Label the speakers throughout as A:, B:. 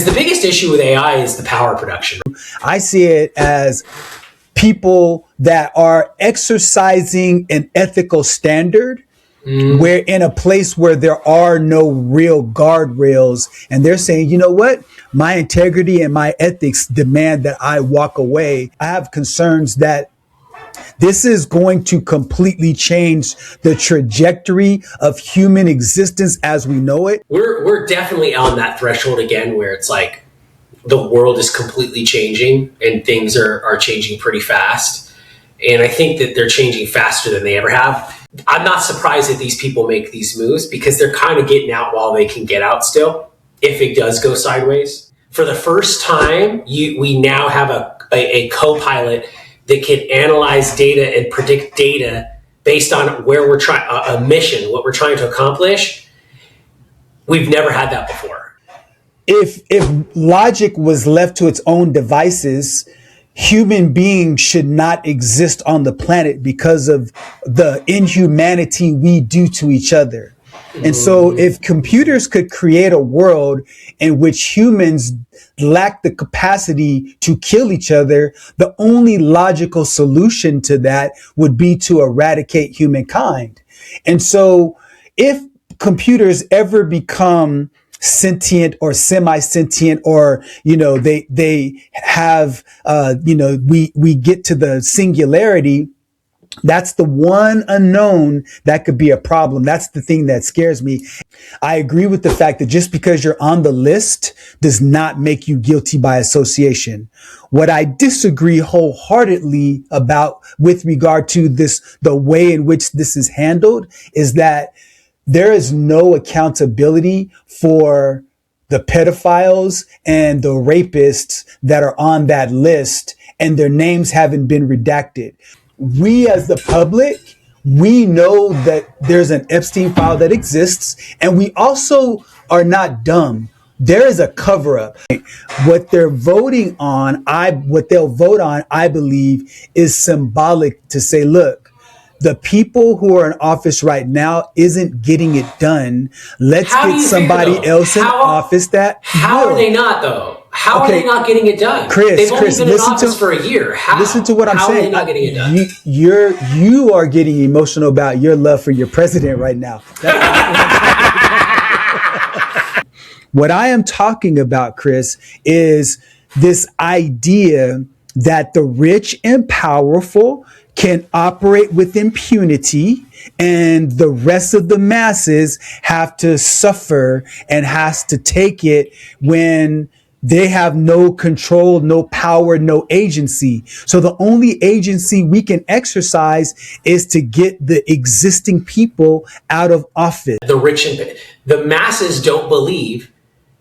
A: The biggest issue with AI is the power production.
B: I see it as people that are exercising an ethical standard where in a place where there are no real guardrails, and they're saying, you know what, my integrity and my ethics demand that I walk away. I have concerns that this is going to completely change the trajectory of human existence as we know it.
A: We're definitely on that threshold again where it's like the world is completely changing and things are changing pretty fast. And I think that they're changing faster than they ever have. I'm not surprised that these people make these moves because they're kind of getting out while they can get out still, if it does go sideways. For the first time, we now have a co-pilot that can analyze data and predict data based on where we're trying, a mission, what we're trying to accomplish. We've never had that before.
B: If logic was left to its own devices, human beings should not exist on the planet because of the inhumanity we do to each other. And so if computers could create a world in which humans lack the capacity to kill each other, the only logical solution to that would be to eradicate humankind. And so if computers ever become sentient or semi-sentient, or, you know, they have, we get to the singularity, that's the one unknown that could be a problem. That's the thing that scares me. I agree with the fact that just because you're on the list does not make you guilty by association. What I disagree wholeheartedly about with regard to this, the way in which this is handled, is that there is no accountability for the pedophiles and the rapists that are on that list, and their names haven't been redacted. We as the public, we know that there's an Epstein file that exists, and we also are not dumb. There is a cover up. What they're voting on, what they'll vote on, I believe, is symbolic to say, look, the people who are in office right now isn't getting it done. Let's get somebody else in office that
A: How
B: will.
A: are they not, though? How are they not getting it done?
B: Chris,
A: they've only been in office for a year.
B: Listen to what I'm saying.
A: How are they not getting it done?
B: You are getting emotional about your love for your president right now. What I am talking about, Chris, is this idea that the rich and powerful can operate with impunity and the rest of the masses have to suffer and has to take it when they have no control, no power, no agency. So the only agency we can exercise is to get the existing people out of office.
A: The rich and the masses don't believe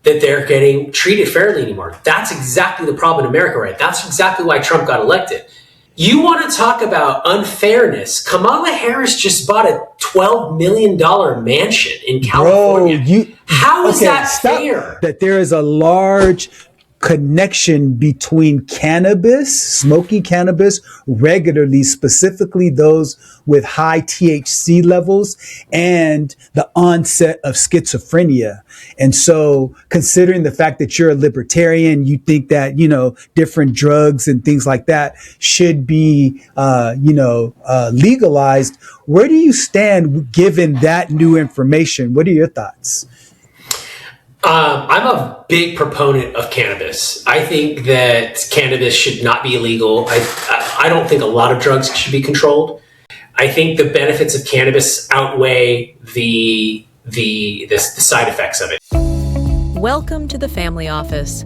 A: that they're getting treated fairly anymore. That's exactly the problem in America, right? That's exactly why Trump got elected. You want to talk about unfairness? Kamala Harris just bought a $12 million mansion in California.
B: Bro,
A: how is that fair?
B: That there is a large connection between cannabis, smoking cannabis regularly, specifically those with high THC levels, and the onset of schizophrenia. And so considering the fact that you're a libertarian, you think that, different drugs and things like that should be, legalized. Where do you stand given that new information? What are your thoughts?
A: I'm a big proponent of cannabis. I think that cannabis should not be illegal. I don't think a lot of drugs should be controlled. I think the benefits of cannabis outweigh the side effects of it.
C: Welcome to the Family Office,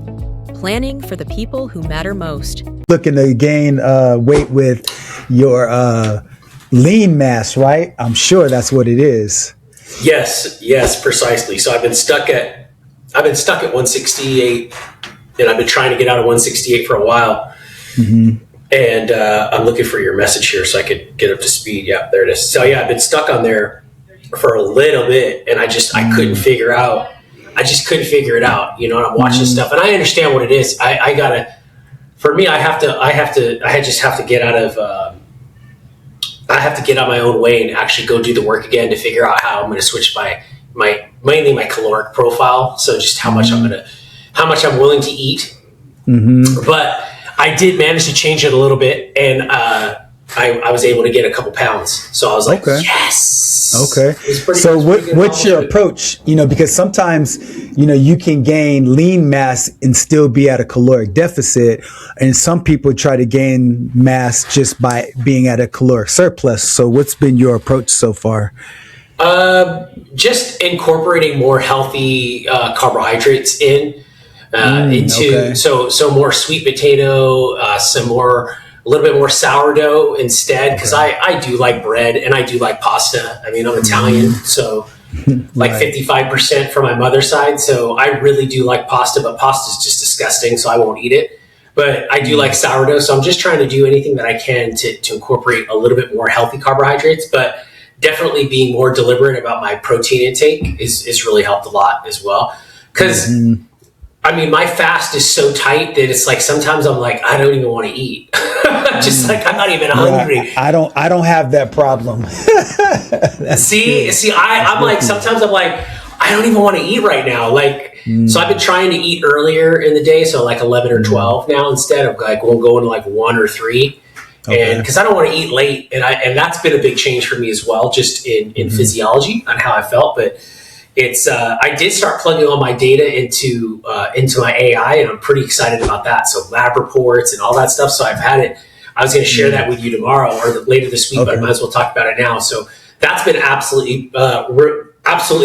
C: planning for the people who matter most.
B: Looking to gain weight with your lean mass, right? I'm sure that's what it is.
A: Yes, precisely. So I've been stuck at 168, and I've been trying to get out of 168 for a while. Mm-hmm. And I'm looking for your message here so I could get up to speed. Yeah, there it is. So yeah, I've been stuck on there for a little bit, and I couldn't figure it out. And I'm watching stuff, and I understand what it is. I just have to get out of. I have to get out my own way and actually go do the work again to figure out how I'm going to switch mainly my caloric profile. So just how much I'm going to how much I'm willing to eat. But I did manage to change it a little bit, and I was able to get a couple pounds. So I was like, yes.
B: Okay. So what's your approach? Because sometimes, you can gain lean mass and still be at a caloric deficit. And some people try to gain mass just by being at a caloric surplus. So what's been your approach so far?
A: Just incorporating more healthy carbohydrates into so more sweet potato, a little bit more sourdough instead, because I do like bread and I do like pasta. I mean, I'm Italian, so like 55% from my mother's side. So I really do like pasta, but pasta is just disgusting, so I won't eat it. But I do like sourdough, so I'm just trying to do anything that I can to incorporate a little bit more healthy carbohydrates, but definitely being more deliberate about my protein intake is really helped a lot as well. Because I mean, my fast is so tight that it's like sometimes I'm like, I don't even want to eat. Just like I'm not even hungry.
B: I don't have that problem.
A: I'm like, sometimes I'm like, I don't even want to eat right now. Like, so I've been trying to eat earlier in the day, so like 11 or 12 now instead of like we'll go into like 1 or 3. And because I don't want to eat late, and that's been a big change for me as well, just in physiology on how I felt. But it's I did start plugging all my data into my AI, and I'm pretty excited about that. So lab reports and all that stuff. So I've had it. I was going to share that with you tomorrow or later this week, but I might as well talk about it now. So that's been absolutely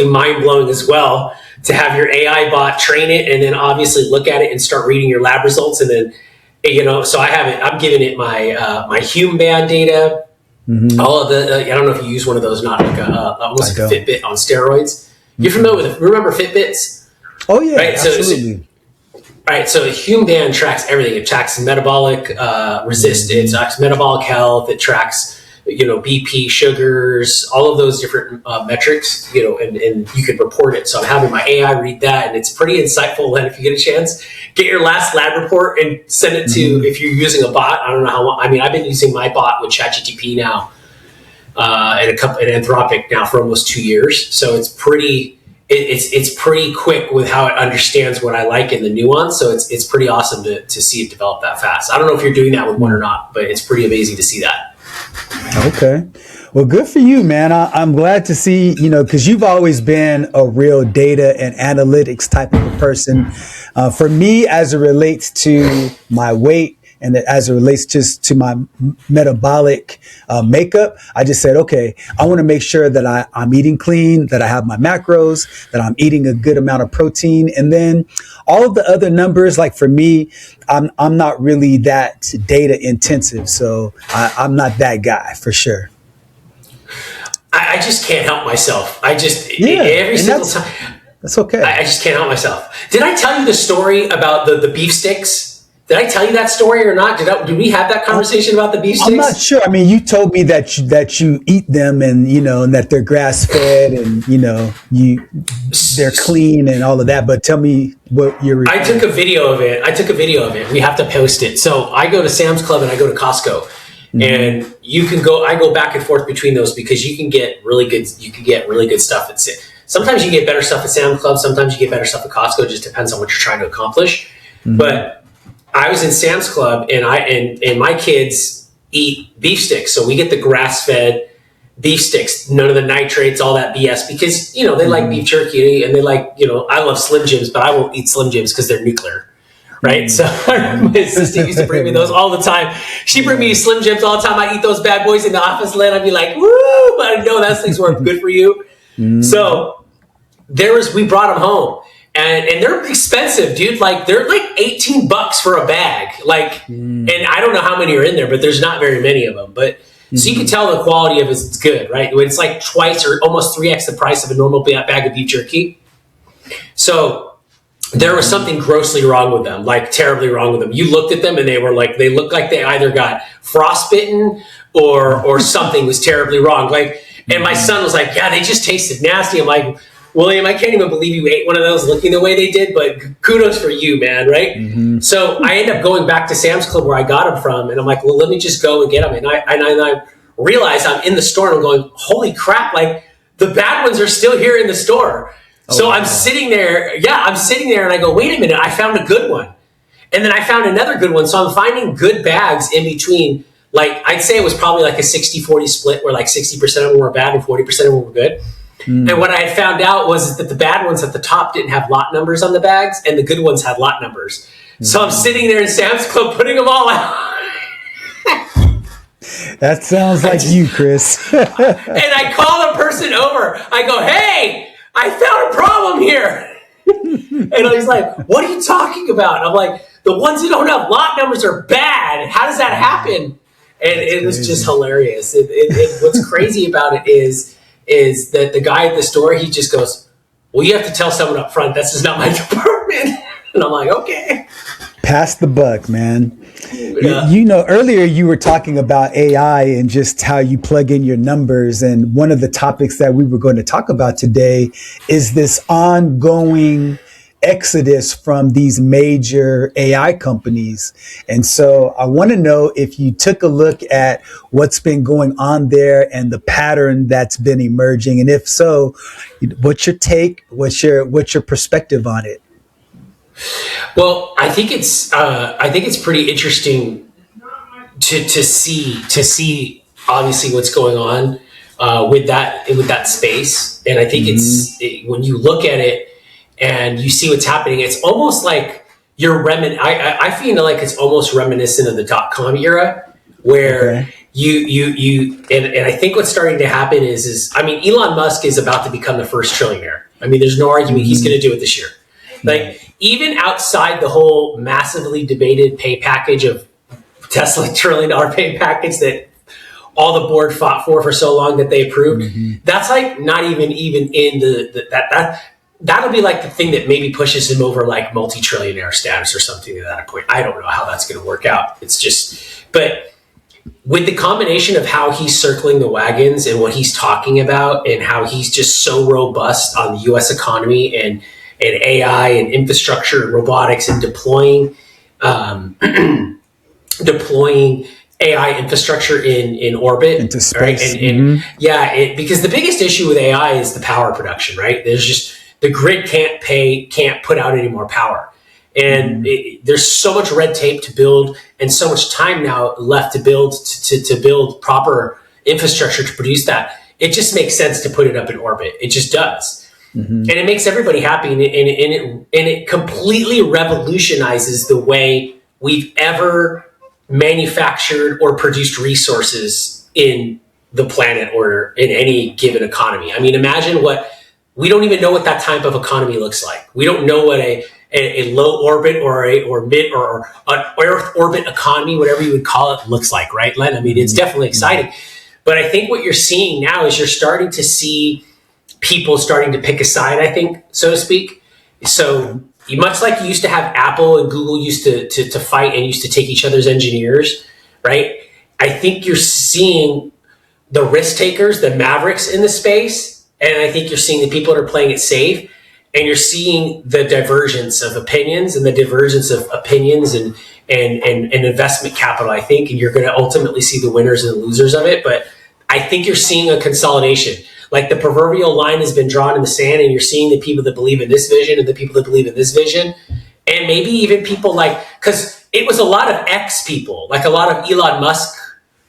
A: mind blowing as well, to have your AI bot train it and then obviously look at it and start reading your lab results, and then so I have it. I'm giving it my Hume band data. All of the I don't know if you use one of those, not like almost like a Fitbit on steroids. You're familiar with it? Remember Fitbits? Oh yeah, right?
B: Absolutely.
A: So the Hume band tracks everything. It tracks metabolic resistance, it tracks metabolic health, it tracks BP, sugars, all of those different metrics, and you can report it. So I'm having my AI read that, and it's pretty insightful. And if you get a chance, get your last lab report and send it to, if you're using a bot, I don't know how long. I mean, I've been using my bot with ChatGPT now, and Anthropic now for almost 2 years. So it's pretty quick with how it understands what I like and the nuance. So it's pretty awesome to see it develop that fast. I don't know if you're doing that with one or not, but it's pretty amazing to see that.
B: Okay. Well, good for you, man. I'm glad to see, because you've always been a real data and analytics type of a person. For me, as it relates to my weight, and as it relates just to my metabolic makeup, I just said, okay, I want to make sure that I'm eating clean, that I have my macros, that I'm eating a good amount of protein. And then all of the other numbers, like for me, I'm not really that data intensive. So I'm not that guy for sure.
A: I just can't help myself. Every single time.
B: That's okay.
A: I just can't help myself. Did I tell you the story about the beef sticks? Did I tell you that story or not? Did we have that conversation about the beef sticks?
B: I'm not sure. I mean, you told me that you eat them and, and that they're grass fed and, they're clean and all of that. But tell me what you're.
A: I took a video of it. We have to post it. So I go to Sam's Club and I go to Costco, and I go back and forth between those because you can get really good stuff at sometimes you get better stuff at Sam's Club. Sometimes you get better stuff at Costco. It just depends on what you're trying to accomplish. But I was in Sam's Club and my kids eat beef sticks. So we get the grass-fed beef sticks, none of the nitrates, all that BS, because, they like beef jerky and they like, I love Slim Jims, but I won't eat Slim Jims because they're nuclear. Right. So my sister used to bring me those all the time. She'd bring me Slim Jims all the time. I eat those bad boys in the office and I'd be like, woo, but I know those things weren't good for you. So we brought them home. And they're expensive, dude. Like they're like $18 for a bag. Like, and I don't know how many are in there, but there's not very many of them. But so you can tell the quality of it's good, right? It's like twice or almost 3x the price of a normal bag of beef jerky. So there was something grossly wrong with them, like terribly wrong with them. You looked at them and they looked like they either got frostbitten or something was terribly wrong. Like, and my son was like, yeah, they just tasted nasty. I'm like, William, I can't even believe you ate one of those looking the way they did, but kudos for you, man, right? So I end up going back to Sam's Club where I got them from, and I'm like, well, let me just go and get them. And I realize I'm in the store, and I'm going, holy crap, like, the bad ones are still here in the store.
B: Oh,
A: So I'm
B: wow.
A: sitting there. Yeah, I'm sitting there and I go, wait a minute, I found a good one. And then I found another good one. So I'm finding good bags in between. Like, I'd say it was probably like a 60-40 split where like 60% of them were bad and 40% of them were good. And what I had found out was that the bad ones at the top didn't have lot numbers on the bags and the good ones had lot numbers. So I'm sitting there in Sam's Club putting them all out.
B: That sounds like you, Chris.
A: And I call the person over. I go, hey, I found a problem here. And he's like, what are you talking about? And I'm like, the ones that don't have lot numbers are bad. How does that happen? And it was just hilarious. What's crazy about it is that the guy at the store, he just goes, well, you have to tell someone up front, this is not my department. And I'm like, okay.
B: Pass the buck, man.
A: Yeah.
B: You know, earlier you were talking about AI and just how you plug in your numbers. And one of the topics that we were going to talk about today is this ongoing exodus from these major AI companies. And so I want to know if you took a look at what's been going on there and the pattern that's been emerging. And if so, what's your take? What's your perspective on it?
A: Well, I think it's pretty interesting to see obviously what's going on with that space, and I think when you look at it and you see what's happening, it's almost like I feel like it's almost reminiscent of the .com era where and I think what's starting to happen is I mean, Elon Musk is about to become the first trillionaire. I mean, there's no argument he's going to do it this year. Like, even outside the whole massively debated pay package of Tesla $1 trillion pay package that all the board fought for so long that they approved, that's like not even in that'll be like the thing that maybe pushes him over like multi-trillionaire status or something at that point. I don't know how that's going to work out. It's just, but with the combination of how he's circling the wagons and what he's talking about and how he's just so robust on the U.S. economy and AI and infrastructure and robotics and deploying AI infrastructure in orbit
B: into space,
A: right? And because the biggest issue with AI is the power production, right? There's just the grid can't put out any more power, and there's so much red tape to build and so much time now left to build to build proper infrastructure to produce that. It just makes sense to put it up in orbit. It just does. And it makes everybody happy, and it completely revolutionizes the way we've ever manufactured or produced resources in the planet or in any given economy. I mean, imagine we don't even know what that type of economy looks like. We don't know what a low orbit or mid or an Earth orbit economy, whatever you would call it, looks like, right, Len? I mean, it's definitely exciting. But I think what you're seeing now is you're starting to see people starting to pick a side, I think, so to speak. So much like you used to have Apple and Google used to fight and used to take each other's engineers, right? I think you're seeing the risk takers, the mavericks in the space, and I think you're seeing the people that are playing it safe, and you're seeing the divergence of opinions and the divergence of opinions and investment capital, I think, and you're going to ultimately see the winners and the losers of it. But I think you're seeing a consolidation. Like, the proverbial line has been drawn in the sand, and you're seeing the people that believe in this vision and the people that believe in this vision. And maybe even people like, because it was a lot of X people, like a lot of Elon Musk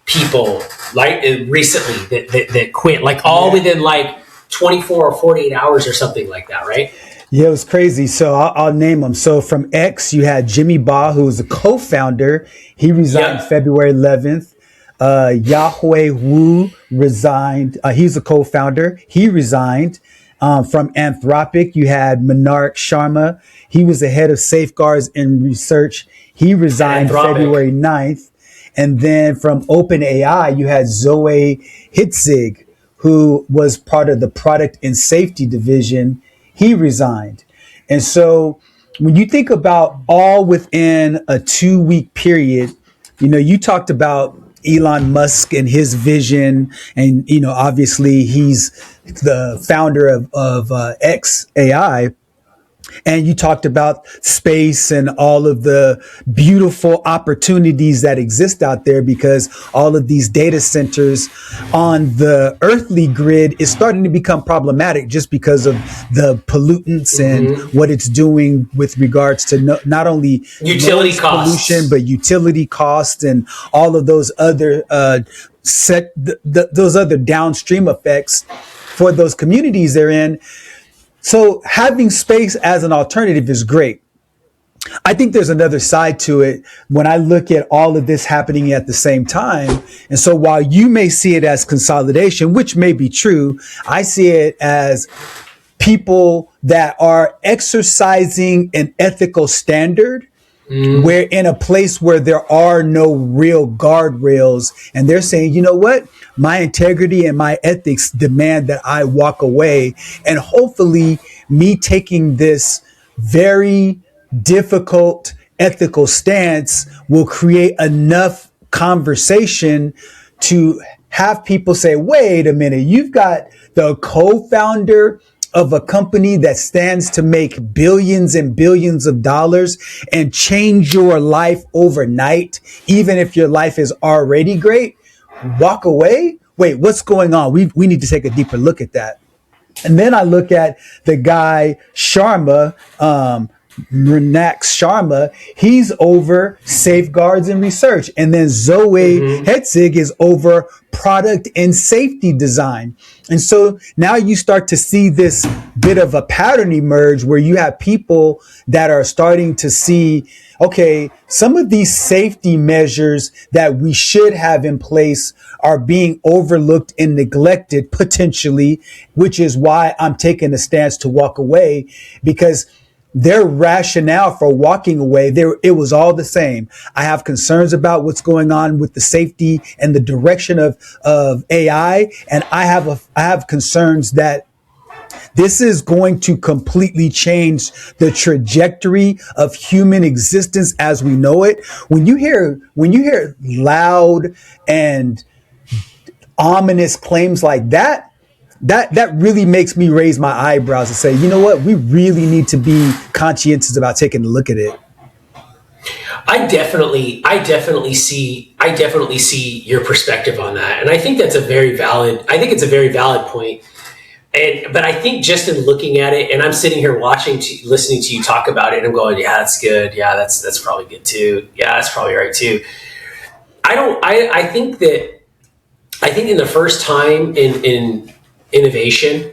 A: people, like recently that quit, like all within like 24 or 48 hours or something like that, right?
B: Yeah, it was crazy. So I'll name them. So from X, you had Jimmy Ba, who was a co-founder. He resigned February 11th. Yahweh Wu resigned. He's a co-founder. He resigned. From Anthropic, you had Monarch Sharma. He was the head of safeguards and research. He resigned February 9th. And then from OpenAI, you had Zoe Hitzig, who was part of the product and safety division. He resigned. And so when you think about all within a 2-week period, you talked about Elon Musk and his vision, and obviously he's the founder of XAI. And you talked about space and all of the beautiful opportunities that exist out there, because all of these data centers on the earthly grid is starting to become problematic just because of the pollutants and what it's doing with regards to not only
A: utility
B: noise
A: costs,
B: pollution, but utility costs and all of those other those other downstream effects for those communities they're in. So having space as an alternative is great. I think there's another side to it when I look at all of this happening at the same time. And so while you may see it as consolidation, which may be true, I see it as people that are exercising an ethical standard. We're in a place where there are no real guardrails, and they're saying, you know what? My integrity and my ethics demand that I walk away. And hopefully me taking this very difficult ethical stance will create enough conversation to have people say, wait a minute, you've got the co-founder of a company that stands to make billions and billions of dollars and change your life overnight, even if your life is already great, walk away? Wait, what's going on? We need to take a deeper look at that. And then I look at the guy, Sharma, Renax Sharma, he's over safeguards and research. And then Zoe Hetzig is over product and safety design. And so now you start to see this bit of a pattern emerge where you have people that are starting to see, okay, some of these safety measures that we should have in place are being overlooked and neglected potentially, which is why I'm taking a stance to walk away, because their rationale for walking away, it was all the same. I have concerns about what's going on with the safety and the direction of AI, and I have concerns that this is going to completely change the trajectory of human existence as we know it. When you hear loud and ominous claims like that, that really makes me raise my eyebrows and say, you know what? We really need to be conscientious about taking a look at it.
A: I definitely see your perspective on that. And I think it's a very valid point. But I think just in looking at it, and I'm sitting here listening to you talk about it, and I'm going, yeah, that's good. Yeah, that's probably good too. Yeah, that's probably right too. I think in the first time in innovation,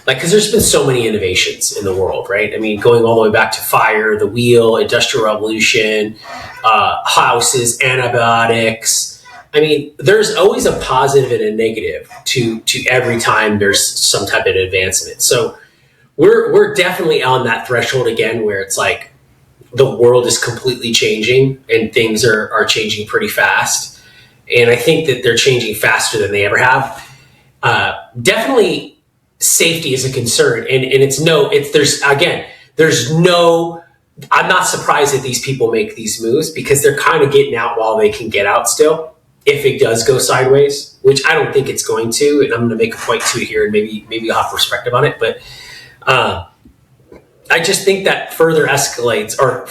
A: like, because there's been so many innovations in the world, right? I mean, going all the way back to fire, the wheel, industrial revolution, houses, antibiotics. I mean, there's always a positive and a negative to every time there's some type of advancement. So we're definitely on that threshold again, where it's like the world is completely changing and things are changing pretty fast. And I think that they're changing faster than they ever have. Definitely safety is a concern, and I'm not surprised that these people make these moves, because they're kind of getting out while they can get out still, if it does go sideways, which I don't think it's going to. And I'm going to make a point to it here, and maybe I'll have perspective on it. But I just think that further escalates or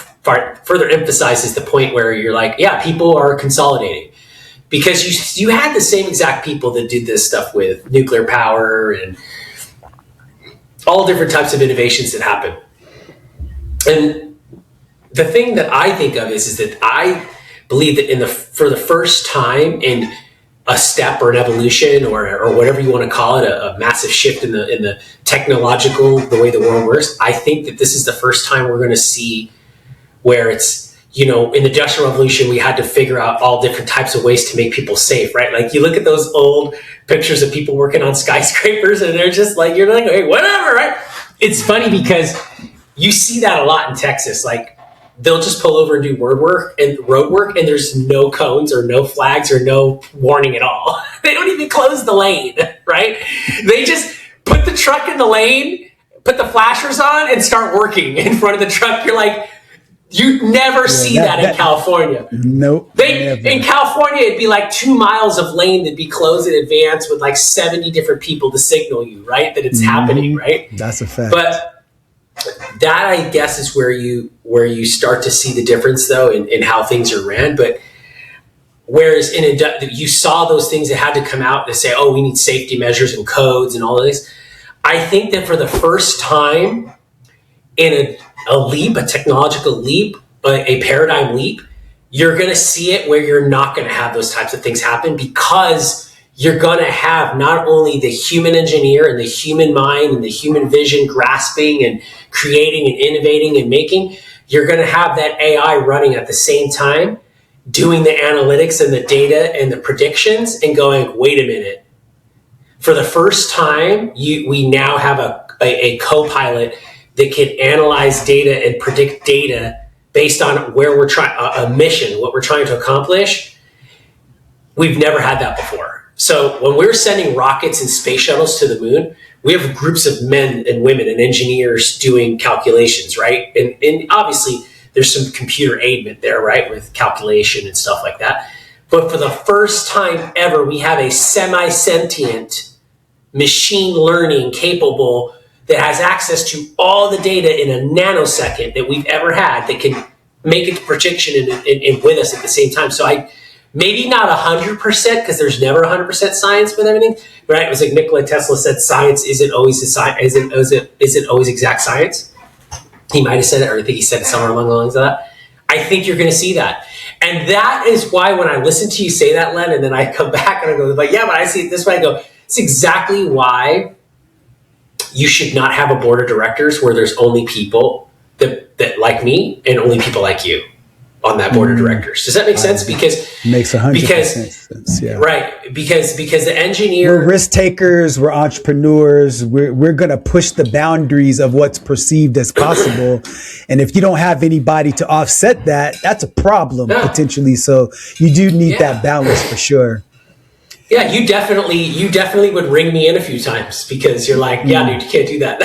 A: further emphasizes the point where you're like, yeah, people are consolidating. Because you had the same exact people that did this stuff with nuclear power and all different types of innovations that happen. And the thing that I think of is that I believe that for the first time in a step or an evolution or whatever you want to call it, a massive shift in the technological, the way the world works, I think that this is the first time we're going to see where it's, in the Industrial Revolution, we had to figure out all different types of ways to make people safe, right? Like, you look at those old pictures of people working on skyscrapers, and they're just like, you're like, hey, whatever, right? It's funny because you see that a lot in Texas. Like, they'll just pull over and do road work, and there's no cones or no flags or no warning at all. They don't even close the lane, right? They just put the truck in the lane, put the flashers on, and start working in front of the truck. You're like, you never see that in California.
B: Nope.
A: In California, it'd be like 2 miles of lane that'd be closed in advance with like 70 different people to signal you, right? That it's happening, right?
B: That's a fact.
A: But that I guess is where you start to see the difference though in how things are ran. But whereas you saw those things that had to come out to say, oh, we need safety measures and codes and all of this. I think that for the first time in a technological leap, a paradigm leap, you're going to see it where you're not going to have those types of things happen, because you're going to have not only the human engineer and the human mind and the human vision grasping and creating and innovating and making, you're going to have that AI running at the same time, doing the analytics and the data and the predictions and going, wait a minute. For the first time, we now have a co-pilot that can analyze data and predict data based on where we're trying, a mission, what we're trying to accomplish. We've never had that before. So when we're sending rockets and space shuttles to the moon, we have groups of men and women and engineers doing calculations, right? And obviously there's some computer aidment there, right? With calculation and stuff like that. But for the first time ever, we have a semi-sentient machine learning capable that has access to all the data in a nanosecond that we've ever had, that can make its prediction and with us at the same time. So maybe not 100%, because there's never 100% science with everything, right? It was like Nikola Tesla said, science isn't always exact science. He might have said it, or I think he said it somewhere along the lines of that. I think you're going to see that. And that is why when I listen to you say that, Len, and then I come back and I go, but yeah, but I see it this way, I go, it's exactly why you should not have a board of directors where there's only people that like me and only people like you on that board of directors. Does that make sense? Because
B: makes 100% sense. Yeah.
A: Right. Because the engineer,
B: we're risk takers, we're entrepreneurs, we're going to push the boundaries of what's perceived as possible. And if you don't have anybody to offset that, that's a problem potentially. So you do need that balance for sure.
A: Yeah, you definitely would ring me in a few times, because you're like, yeah, dude, you can't do that.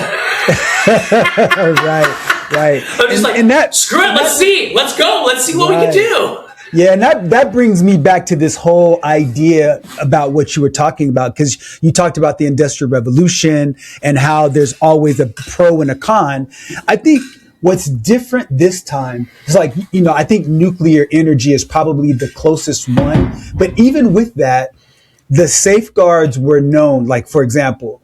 B: Right.
A: I'm just screw it, let's see. Let's go. Let's see what we can do.
B: Yeah, and that brings me back to this whole idea about what you were talking about, because you talked about the Industrial Revolution and how there's always a pro and a con. I think what's different this time is I think nuclear energy is probably the closest one. But even with that, the safeguards were known. Like, for example,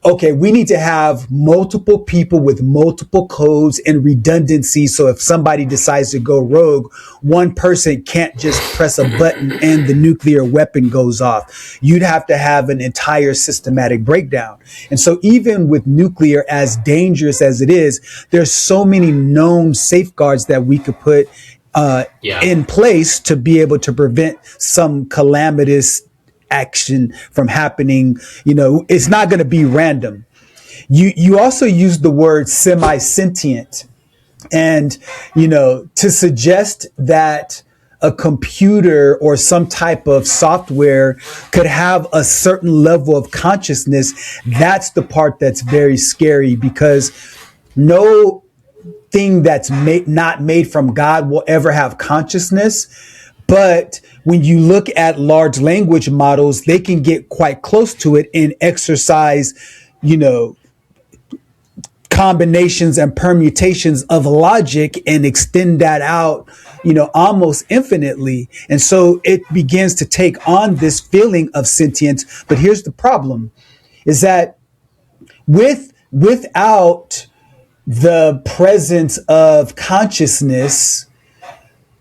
B: okay, we need to have multiple people with multiple codes and redundancy. So if somebody decides to go rogue, one person can't just press a button and the nuclear weapon goes off. You'd have to have an entire systematic breakdown. And so even with nuclear, as dangerous as it is, there's so many known safeguards that we could put in place to be able to prevent some calamitous action from happening. It's not going to be random. You also use the word semi-sentient, and to suggest that a computer or some type of software could have a certain level of consciousness, that's the part that's very scary, because no thing that's not made from God will ever have consciousness. But when you look at large language models, they can get quite close to it and exercise, combinations and permutations of logic and extend that out, almost infinitely. And so it begins to take on this feeling of sentience. But here's the problem, is that without the presence of consciousness,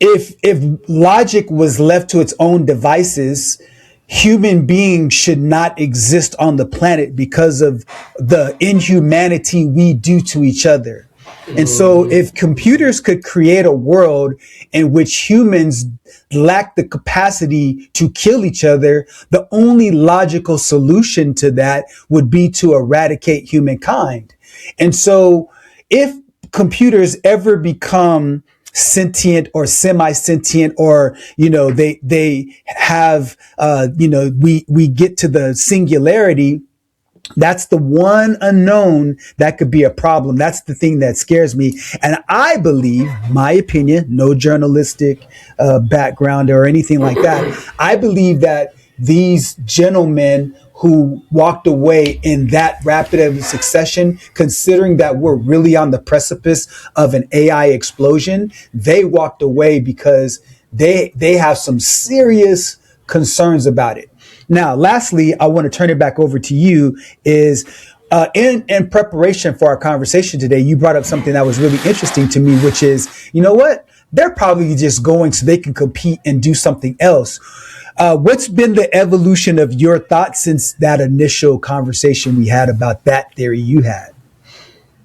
B: if logic was left to its own devices, human beings should not exist on the planet because of the inhumanity we do to each other. And so if computers could create a world in which humans lack the capacity to kill each other, the only logical solution to that would be to eradicate humankind. And so if computers ever become sentient or semi-sentient, or they have we get to the singularity, that's the one unknown that could be a problem. That's the thing that scares me. And I believe, my opinion, no journalistic background or anything like that, I believe that these gentlemen who walked away in that rapid of a succession, considering that we're really on the precipice of an AI explosion. They walked away because they have some serious concerns about it. Now, lastly, I want to turn it back over to you. Is in preparation for our conversation today, you brought up something that was really interesting to me, which is, you know what? They're probably just going so they can compete and do something else. What's been the evolution of your thoughts since that initial conversation we had about that theory you had?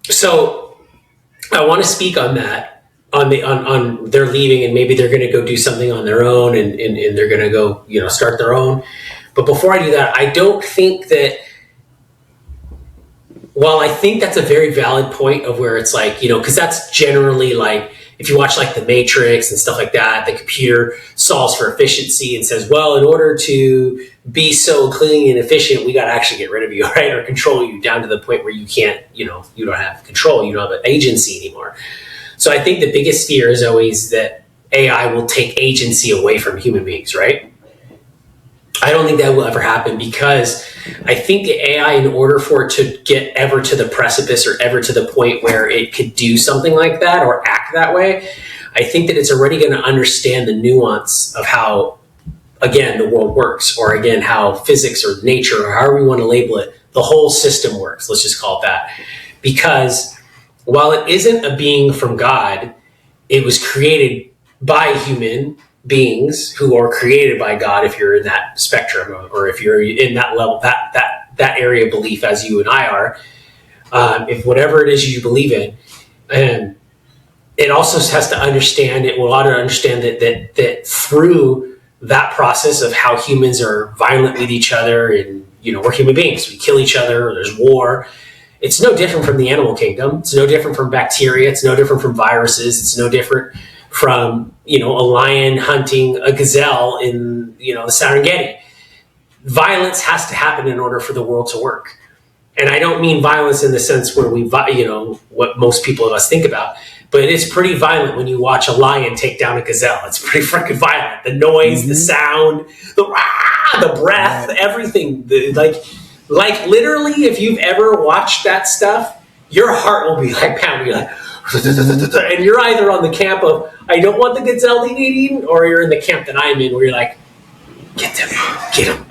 A: So I want to speak on that, on their leaving, and maybe they're going to go do something on their own, and they're going to go, start their own. But before I do that, I don't think that, while I think that's a very valid point of where it's like, because that's generally like, if you watch like The Matrix and stuff like that, the computer solves for efficiency and says, well, in order to be so clean and efficient, we got to actually get rid of you, right? Or control you down to the point where you can't, you don't have control, you don't have an agency anymore. So I think the biggest fear is always that AI will take agency away from human beings, right? I don't think that will ever happen, because I think the AI, in order for it to get ever to the precipice or ever to the point where it could do something like that or act that way, I think that it's already going to understand the nuance of how, again, the world works, or again, how physics or nature, or however we want to label it, the whole system works. Let's just call it that. Because while it isn't a being from God, it was created by human beings who are created by God, if you're in that spectrum, or if you're in that level, that area of belief as you and I are, if whatever it is you believe in, and it also has to understand, it will ought to understand that through that process of how humans are violent with each other, and we're human beings, we kill each other, or there's war. It's no different from the animal kingdom. It's no different from bacteria. It's no different from viruses. It's no different from, a lion hunting a gazelle in, the Serengeti. Violence has to happen in order for the world to work. And I don't mean violence in the sense where what most people of us think about, but it's pretty violent when you watch a lion take down a gazelle. It's pretty freaking violent. The noise, the sound, the breath, everything. Like literally, if you've ever watched that stuff, your heart will be like pounding, like, and you're either on the camp of, I don't want the gazelle to get eaten, or you're in the camp that I'm in, where you're like, get them, get them,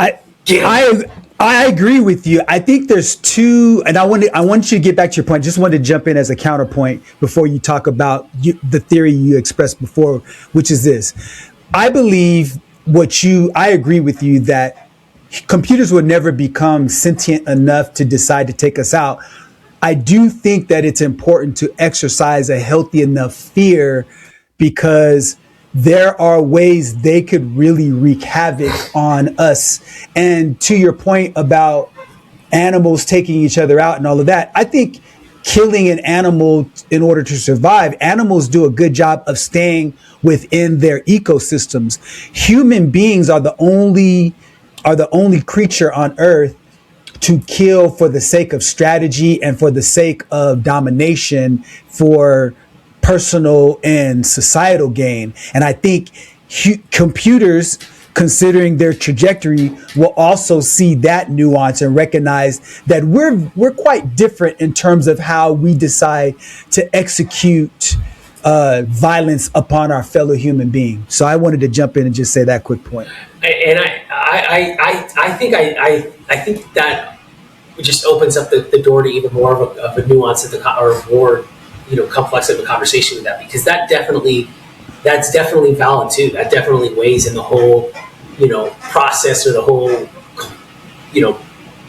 A: get them.
B: I agree with you. I think there's two, and I want you to get back to your point. Just wanted to jump in as a counterpoint before you talk about the theory you expressed before, which is this. I believe I agree with you that computers would never become sentient enough to decide to take us out. I do think that it's important to exercise a healthy enough fear, because there are ways they could really wreak havoc on us. And to your point about animals taking each other out and all of that, I think killing an animal in order to survive, animals do a good job of staying within their ecosystems. Human beings are the only creature on Earth to kill for the sake of strategy and for the sake of domination, for personal and societal gain. And I think computers, considering their trajectory, will also see that nuance and recognize that we're quite different in terms of how we decide to execute violence upon our fellow human being. So I wanted to jump in and just say that quick point.
A: And I think that just opens up the door to even more of a nuance or more, complex of a conversation with that, because that's definitely valid too. That definitely weighs in the whole, process, or the whole,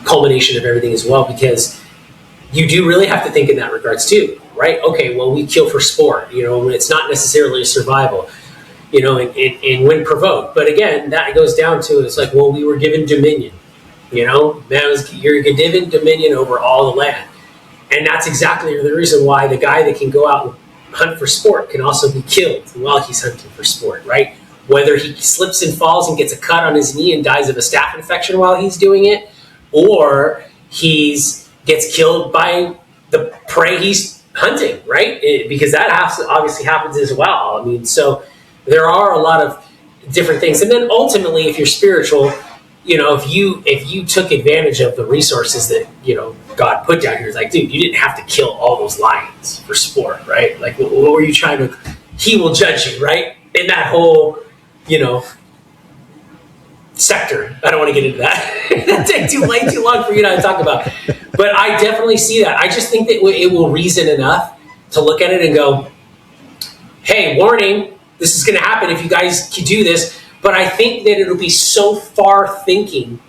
A: culmination of everything as well, because you do really have to think in that regards too, right? Okay, well, we kill for sport, when it's not necessarily survival, and when provoked. But again, that goes down to, it's like, well, we were given dominion, you're given dominion over all the land. And that's exactly the reason why the guy that can go out and hunt for sport can also be killed while he's hunting for sport, right? Whether he slips and falls and gets a cut on his knee and dies of a staph infection while he's doing it, or gets killed by the prey he's hunting, right? Because that obviously happens as well. I mean, so there are a lot of different things. And then ultimately, if you're spiritual, if you took advantage of the resources that, God put down here, it's like, dude, you didn't have to kill all those lions for sport, right? Like, what were you trying to, he will judge you, right? In that whole, sector. I don't want to get into that. That'd take way too long for you and I to talk about. But I definitely see that. I just think that it will reason enough to look at it and go, hey, warning, this is going to happen if you guys can do this. But I think that it'll be so far thinking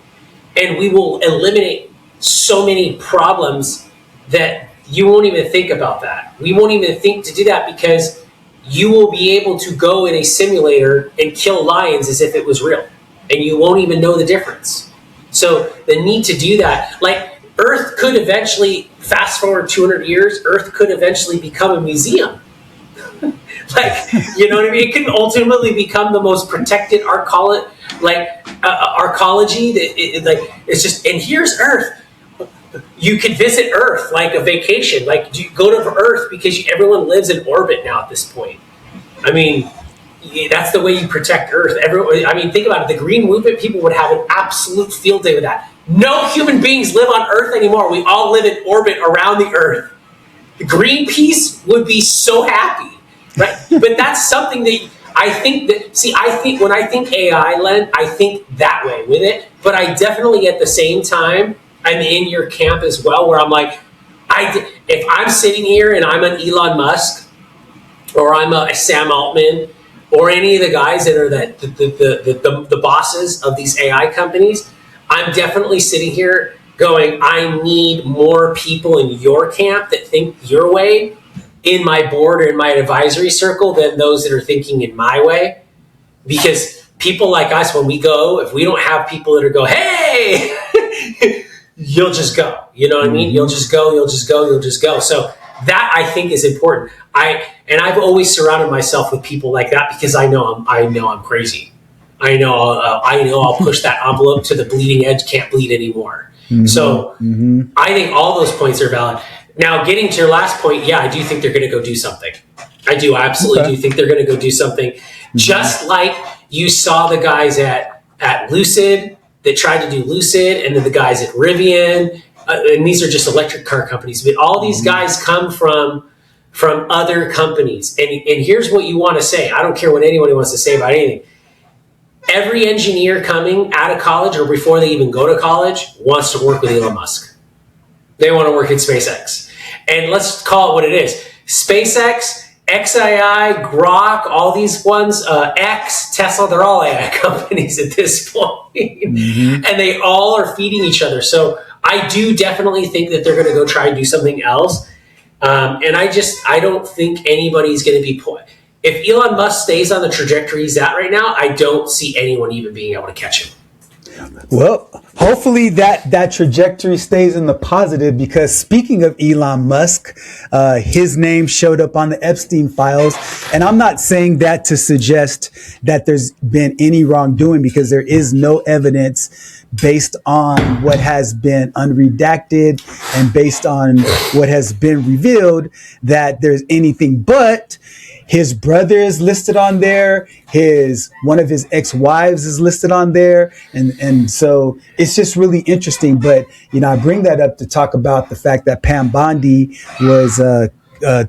A: and we will eliminate so many problems that you won't even think about that. We won't even think to do that because you will be able to go in a simulator and kill lions as if it was real. And you won't even know the difference. So the need to do that, like Earth could eventually, fast forward 200 years, Earth could eventually become a museum. Like, you know what I mean? It could ultimately become the most protected arcology. It's just, and here's Earth. You could visit Earth like a vacation. Like, you go to Earth because everyone lives in orbit now at this point. I mean, that's the way you protect Earth. Think about it. The Green Movement people would have an absolute field day with that. No human beings live on Earth anymore. We all live in orbit around the Earth. The Greenpeace would be so happy, right? But that's something that I think when I think AI, Len, I think that way with it. But I definitely, at the same time, I'm in your camp as well, where I'm like, if I'm sitting here and I'm an Elon Musk, or I'm a Sam Altman, or any of the guys that are the bosses of these AI companies, I'm definitely sitting here going, I need more people in your camp that think your way in my board or in my advisory circle than those that are thinking in my way. Because people like us, when we go, if we don't have people that are go, hey, you'll just go. You know what I mean? You'll just go. So that, I think, is important. I've always surrounded myself with people like that because I know I'm crazy. I know I'll push that envelope to the bleeding edge, can't bleed anymore. So I think all those points are valid. Now, getting to your last point, yeah, I do think they're going to go do something. I do. I absolutely do think they're going to go do something. Just like you saw the guys at Lucid that tried to do Lucid, and then the guys at Rivian, and these are just electric car companies, but all these guys come from other companies. And here's what you want to say. I don't care what anyone wants to say about anything. Every engineer coming out of college or before they even go to college wants to work with Elon Musk. They want to work at SpaceX. And let's call it what it is. SpaceX, XAI, Grok, all these ones, X, Tesla, they're all AI companies at this point. And they all are feeding each other. So I do definitely think that they're going to go try and do something else. And I don't think anybody's going to be if Elon Musk stays on the trajectory he's at right now, I don't see anyone even being able to catch him.
B: Well, hopefully that trajectory stays in the positive, because speaking of Elon Musk, his name showed up on the Epstein files. And I'm not saying that to suggest that there's been any wrongdoing, because there is no evidence based on what has been unredacted and based on what has been revealed that there's anything. But his brother is listed on there. One of his ex-wives is listed on there. And so it's just really interesting. But, I bring that up to talk about the fact that Pam Bondi was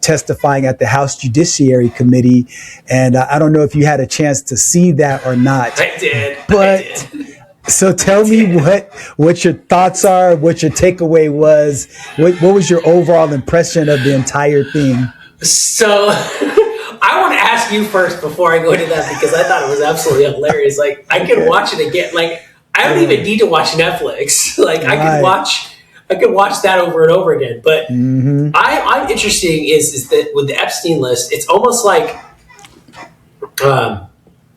B: testifying at the House Judiciary Committee. And I don't know if you had a chance to see that or not.
A: I did.
B: So tell me what your thoughts are, what your takeaway was. What was your overall impression of the entire thing?
A: So I want to ask you first before I go into that, because I thought it was absolutely hilarious. Like, I can watch it again. Like, I don't even need to watch Netflix. Like, I could watch that over and over again. But I'm interesting is that with the Epstein list, it's almost like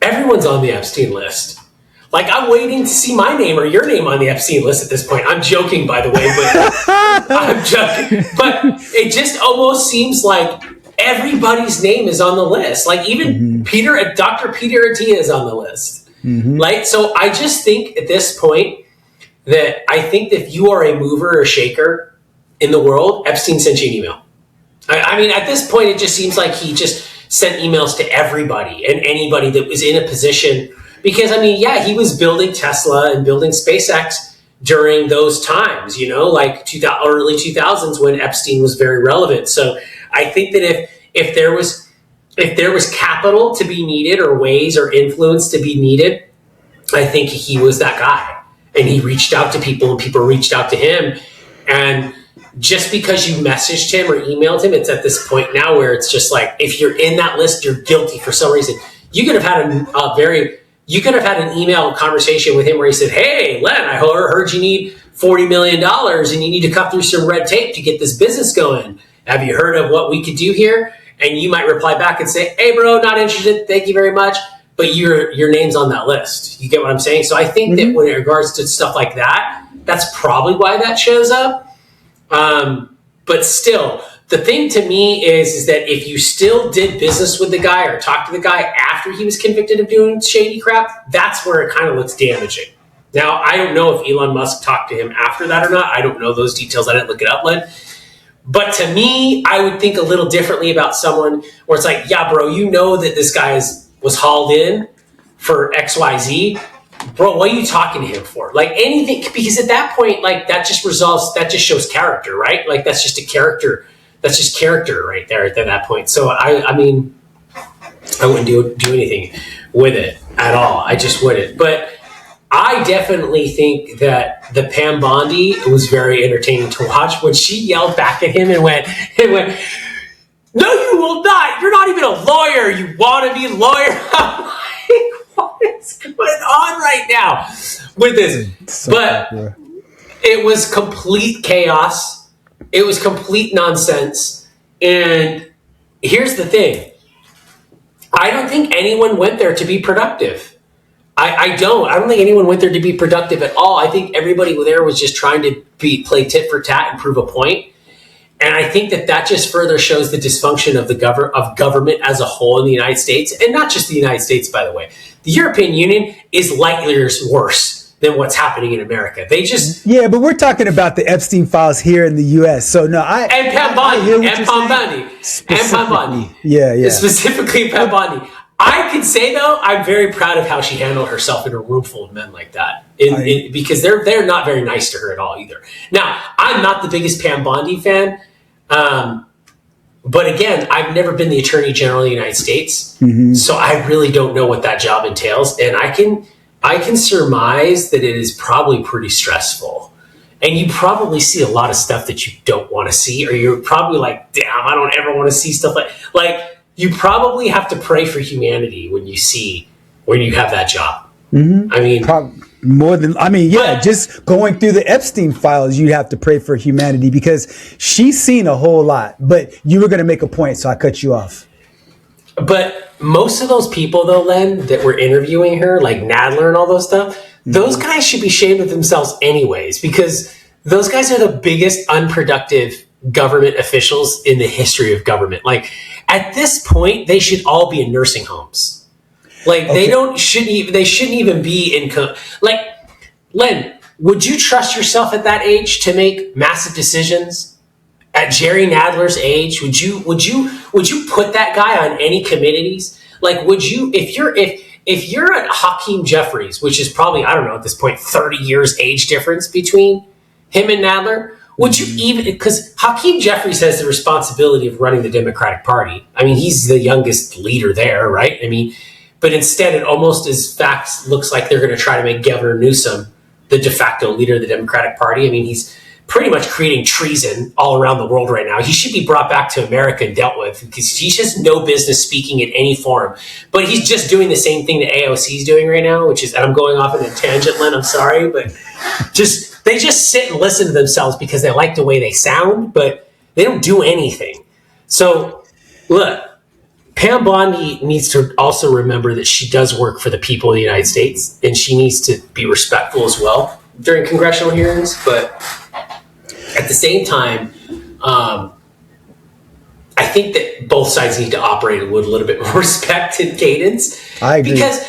A: everyone's on the Epstein list. Like, I'm waiting to see my name or your name on the Epstein list at this point. I'm joking, by the way, but I'm joking. But it just almost seems like everybody's name is on the list. Like, even Dr. Peter Attia is on the list. Like, so I just think at this point that I think that if you are a mover or a shaker in the world, Epstein sent you an email. I mean, at this point, it just seems like he just sent emails to everybody and anybody that was in a position Because, I mean, yeah, he was building Tesla and building SpaceX during those times, you know, like early 2000s when Epstein was very relevant. So I think that if there was capital to be needed or ways or influence to be needed, I think he was that guy. And he reached out to people and people reached out to him. And just because you messaged him or emailed him, it's at this point now where it's just like, if you're in that list, you're guilty for some reason. You could have had an email conversation with him where he said, hey, Len, I heard you need $40 million and you need to cut through some red tape to get this business going. Have you heard of what we could do here? And you might reply back and say, hey, bro, not interested. Thank you very much. But your name's on that list. You get what I'm saying? So I think that when it regards to stuff like that, that's probably why that shows up. But still, the thing to me is that if you still did business with the guy or talked to the guy after he was convicted of doing shady crap, that's where it kind of looks damaging. Now, I don't know if Elon Musk talked to him after that or not. I don't know those details. I didn't look it up, Len. But to me, I would think a little differently about someone where it's like, yeah, bro, you know that this guy was hauled in for XYZ. Bro, what are you talking to him for? Like anything, because at that point, like that just shows character, right? Like that's just a character. That's just character right there at that point. So I mean, I wouldn't do anything with it at all. I just wouldn't. But I definitely think that the Pam Bondi was very entertaining to watch when she yelled back at him and went, no, you will not. You're not even a lawyer. You want to be a lawyer. I'm like, what is going on right now with this? But it was complete chaos. It was complete nonsense. And here's the thing. I don't think anyone went there to be productive. I don't think anyone went there to be productive at all. I think everybody there was just trying to play tit for tat and prove a point. And I think that just further shows the dysfunction of of government as a whole in the United States, and not just the United States, by the way. The European Union is light years worse than what's happening in America.
B: But we're talking about the Epstein files here in the U.S. So no,
A: and Pam Bondi.
B: Yeah.
A: Specifically Pam Bondi. I can say though, I'm very proud of how she handled herself in a room full of men like that, because they're not very nice to her at all either. Now, I'm not the biggest Pam Bondi fan. But again, I've never been the Attorney General of the United States, so I really don't know what that job entails. And I can surmise that it is probably pretty stressful. And you probably see a lot of stuff that you don't want to see, or you're probably like, damn, I don't ever want to see stuff like you probably have to pray for humanity when you have that job. I mean, just going through the Epstein files, you have to pray for humanity because she's seen a whole lot. But you were going to make a point, so I cut you off. But most of those people, though, Len, that were interviewing her, like Nadler and all those stuff, those guys should be ashamed of themselves anyways, because those guys are the biggest unproductive government officials in the history of government. Like, at this point, they should all be in nursing homes. Like, they shouldn't even be in, like, Len, would you trust yourself at that age to make massive decisions? At Jerry Nadler's age, would you put that guy on any committees? Like, would you, if you're at Hakeem Jeffries, which is probably, I don't know, at this point, 30 years age difference between him and Nadler, would you even, because Hakeem Jeffries has the responsibility of running the Democratic Party. I mean, he's the youngest leader there, right? I mean, but instead it almost as facts looks like they're going to try to make Governor Newsom the de facto leader of the Democratic Party. I mean, he's pretty much creating treason all around the world right now. He should be brought back to America and dealt with because he has no business speaking in any forum. But he's just doing the same thing that AOC is doing right now, which is, and I'm going off on a tangent, Len, I'm sorry, but they just sit and listen to themselves because they like the way they sound, but they don't do anything. So, look, Pam Bondi needs to also remember that she does work for the people of the United States, and she needs to be respectful as well during congressional hearings. But at the same time, I think that both sides need to operate with a little bit more respect and cadence.
B: I agree.
A: Because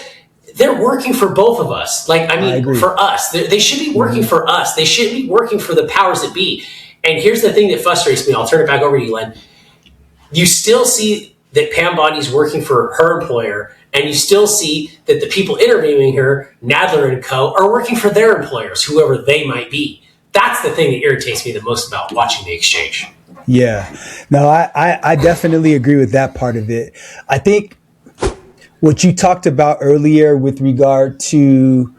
A: they're working for both of us. Like, I mean, for us. They should be working for us. They should be working for the powers that be. And here's the thing that frustrates me. I'll turn it back over to you, Len. You still see that Pam Bondi's working for her employer, and you still see that the people interviewing her, Nadler and co., are working for their employers, whoever they might be. That's the thing that irritates me the most about watching the exchange.
B: Yeah, no, I definitely agree with that part of it. I think what you talked about earlier with regard to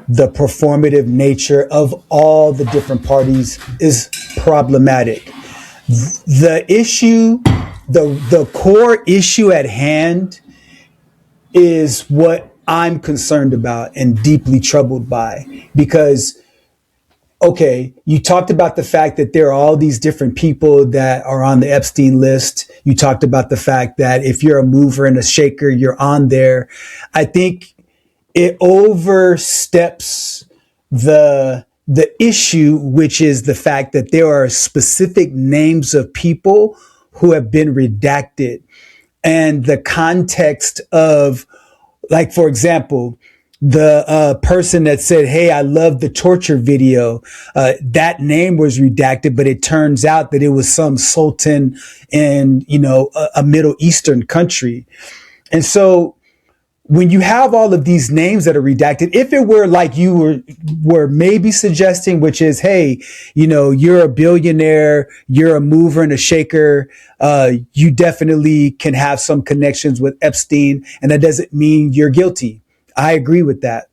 B: the performative nature of all the different parties is problematic. The issue, the core issue at hand is what I'm concerned about and deeply troubled by, because okay, you talked about the fact that there are all these different people that are on the Epstein list. You talked about the fact that if you're a mover and a shaker, you're on there. I think it oversteps the issue, which is the fact that there are specific names of people who have been redacted, and the context of, like, for example, the person that said, "Hey, I love the torture video," that name was redacted, but it turns out that it was some sultan in, a Middle Eastern country. And so when you have all of these names that are redacted, if it were like you were maybe suggesting, which is, hey, you're a billionaire, you're a mover and a shaker, you definitely can have some connections with Epstein, and that doesn't mean you're guilty. I agree with that.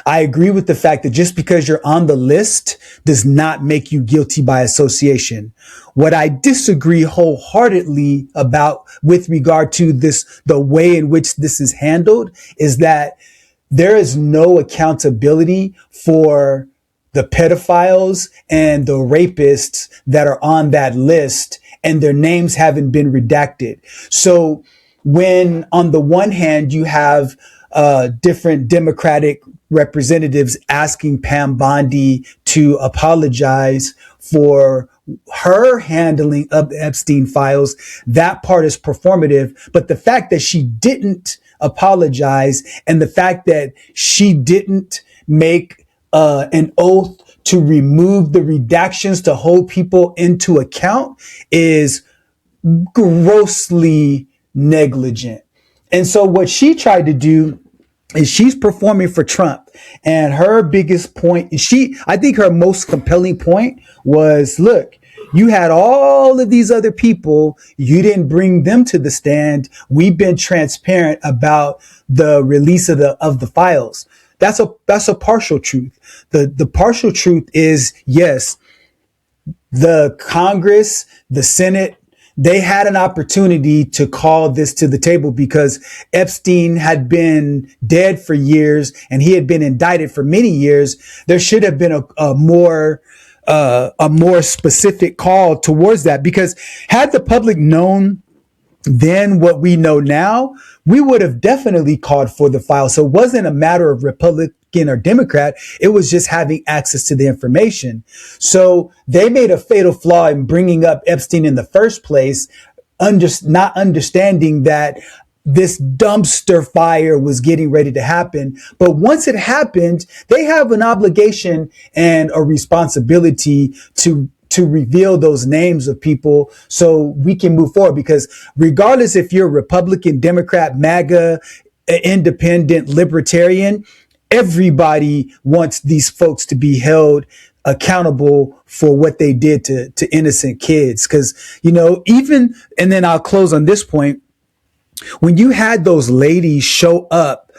B: I agree with the fact that just because you're on the list does not make you guilty by association. What I disagree wholeheartedly about with regard to this, the way in which this is handled, is that there is no accountability for the pedophiles and the rapists that are on that list, and their names haven't been redacted. So when on the one hand you have different Democratic representatives asking Pam Bondi to apologize for her handling of the Epstein files, that part is performative. But the fact that she didn't apologize, and the fact that she didn't make an oath to remove the redactions to hold people into account is grossly negligent. And so what she tried to do is she's performing for Trump. And her biggest point, I think her most compelling point was, look, you had all of these other people. You didn't bring them to the stand. We've been transparent about the release of the files. That's a partial truth. The partial truth is, yes, the Congress, the Senate, they had an opportunity to call this to the table because Epstein had been dead for years and he had been indicted for many years. There should have been a more specific call towards that, because had the public known then what we know now, we would have definitely called for the file. So it wasn't a matter of Republican or Democrat. It was just having access to the information. So they made a fatal flaw in bringing up Epstein in the first place, not understanding that this dumpster fire was getting ready to happen. But once it happened, they have an obligation and a responsibility to reveal those names of people so we can move forward. Because regardless if you're Republican, Democrat, MAGA, independent, libertarian, everybody wants these folks to be held accountable for what they did to innocent kids. Because, even, and then I'll close on this point, when you had those ladies show up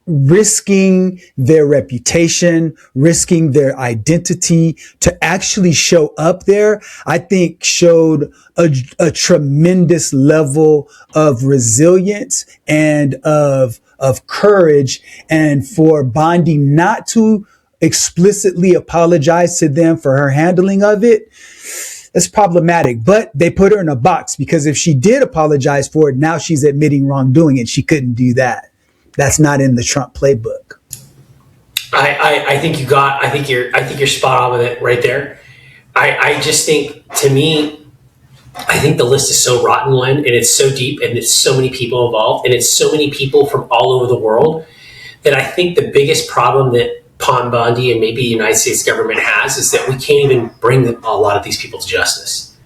B: risking their reputation, risking their identity to actually show up there, I think showed a tremendous level of resilience and of courage. And for Bondi not to explicitly apologize to them for her handling of it, it's problematic. But they put her in a box, because if she did apologize for it, now she's admitting wrongdoing, and she couldn't do that. That's not in the Trump playbook.
A: I think you're spot on with it right there. I just think, to me, I think the list is so rotten, Len, and it's so deep, and it's so many people involved, and it's so many people from all over the world, that I think the biggest problem that Pam Bondi and maybe the United States government has is that we can't even bring a lot of these people to justice.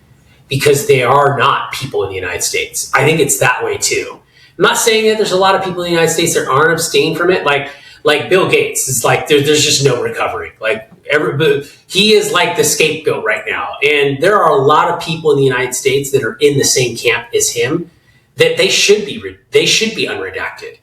A: because they are not people in the United States. I think it's that way too. I'm not saying that there's a lot of people in the United States that aren't abstaining from it. Like Bill Gates, it's like there's just no recovery. Like he is like the scapegoat right now. And there are a lot of people in the United States that are in the same camp as him that they should be unredacted.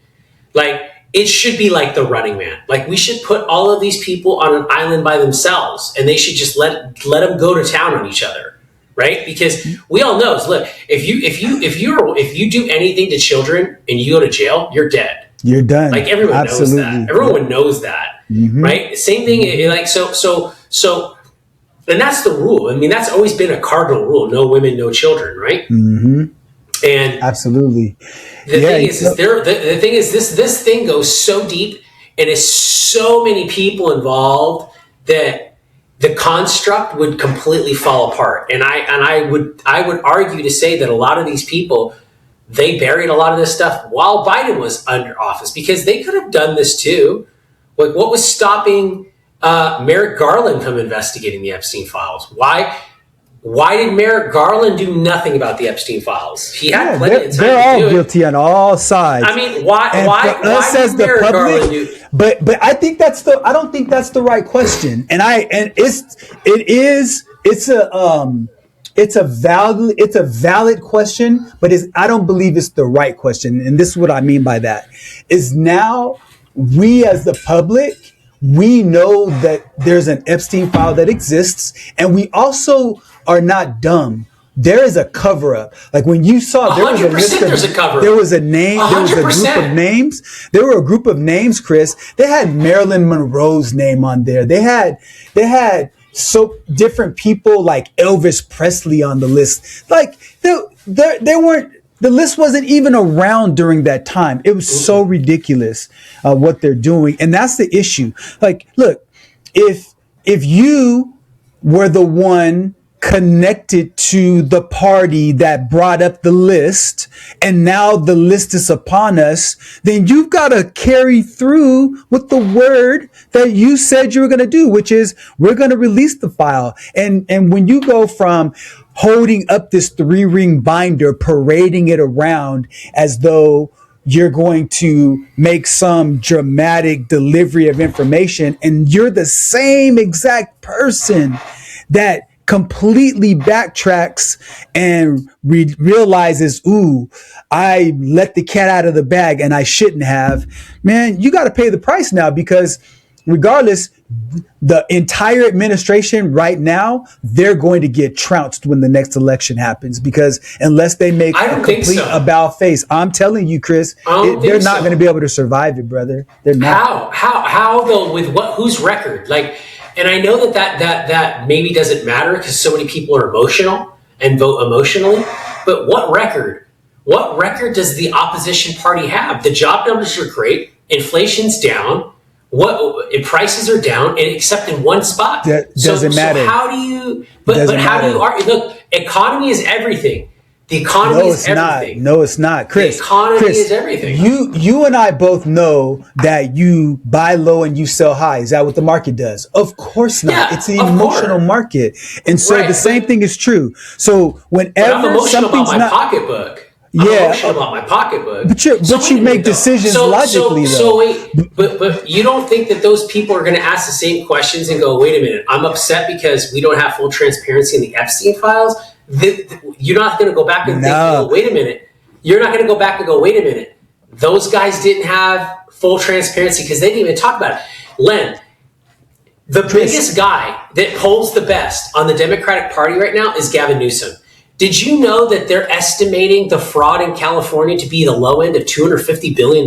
A: Like it should be like the Running Man. Like we should put all of these people on an island by themselves, and they should just let them go to town on each other, right? Because we all know, look, if you do anything to children and you go to jail, you're dead.
B: You're done.
A: Like everyone knows that. Everyone knows that, right? Same thing. Like so, and that's the rule. I mean, that's always been a cardinal rule: no women, no children, right?
B: Mm-hmm.
A: And
B: absolutely.
A: The thing is, this thing goes so deep, and it's so many people involved that the construct would completely fall apart. And I would argue to say that a lot of these people, they buried a lot of this stuff while Biden was under office, because they could have done this too. Like, what was stopping Merrick Garland from investigating the Epstein files? Why did Merrick Garland do nothing about the Epstein files? He had plenty of time.
B: They're all guilty on all sides.
A: I mean, why did Merrick Garland do?
B: But I think I don't think that's the right question. It's a valid question, but I don't believe it's the right question. And this is what I mean by that. Is now we as the public, we know that there's an Epstein file that exists, and we also are not dumb. There is a cover up. Like when you saw there was a list of, there was a name, 100%. There was a group of names. There were a group of names, Chris. They had Marilyn Monroe's name on there. They had so different people like Elvis Presley on the list. Like they weren't. The list wasn't even around during that time. It was so ridiculous what they're doing, and that's the issue. Like, look, if you were the one connected to the party that brought up the list, and now the list is upon us, then you've got to carry through with the word that you said you were going to do, which is we're going to release the file. And when you go from holding up this 3-ring binder, parading it around as though you're going to make some dramatic delivery of information, and you're the same exact person that completely backtracks and realizes, ooh, I let the cat out of the bag and I shouldn't have, man, you got to pay the price now, because regardless, the entire administration right now, they're going to get trounced when the next election happens, because unless they make a complete about face, I'm telling you, Chris, they're not going to be able to survive it, brother. They're not.
A: How though? With whose record? Like, and I know that maybe doesn't matter because so many people are emotional and vote emotionally. But what record? What record does the opposition party have? The job numbers are great. Inflation's down. Prices are down, and except in one spot.
B: That doesn't matter.
A: So how do you? But how do you argue? Look, economy is everything. The economy is everything.
B: No, it's not. Chris,
A: the economy is everything.
B: You and I both know that you buy low and you sell high. Is that what the market does? Of course not. Yeah, it's an emotional market. And so the same thing is true. So whenever
A: I'm emotional
B: something's
A: about my
B: not
A: pocketbook. I'm emotional about my pocketbook.
B: But you make decisions logically, though.
A: So wait, but you don't think that those people are going to ask the same questions and go, wait a minute, I'm upset because we don't have full transparency in the Epstein files? You're not going to go back and think, oh, wait a minute. You're not going to go back and go, wait a minute. Those guys didn't have full transparency because they didn't even talk about it. Len, the biggest guy that polls the best on the Democratic Party right now is Gavin Newsom. Did you know that they're estimating the fraud in California to be the low end of $250 billion?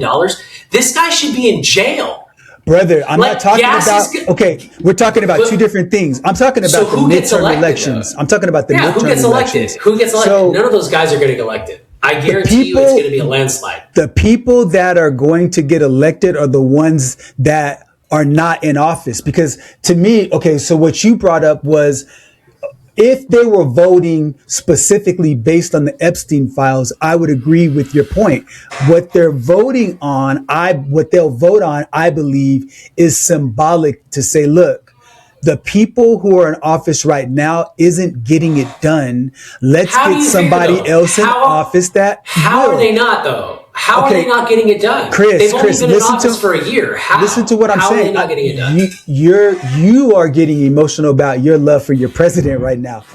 A: This guy should be in jail.
B: Brother, I'm not talking about, okay, we're talking about two different things. I'm talking about the midterm elections. I'm talking about the midterm elections.
A: Who gets elected?
B: So,
A: none of those guys are going to get elected. I guarantee you it's going to be a landslide.
B: The people that are going to get elected are the ones that are not in office. Because to me, okay, so what you brought up was, if they were voting specifically based on the Epstein files, I would agree with your point. What they're voting on, what they'll vote on, I believe, is symbolic to say, look, The people who are in office right now isn't getting it done. Let's get somebody else in office that
A: How are they not, though? How are they not getting it done? They've only been in office for a year.
B: Listen to what I'm saying.
A: How are they not getting it done?
B: You are getting emotional about your love for your president right now.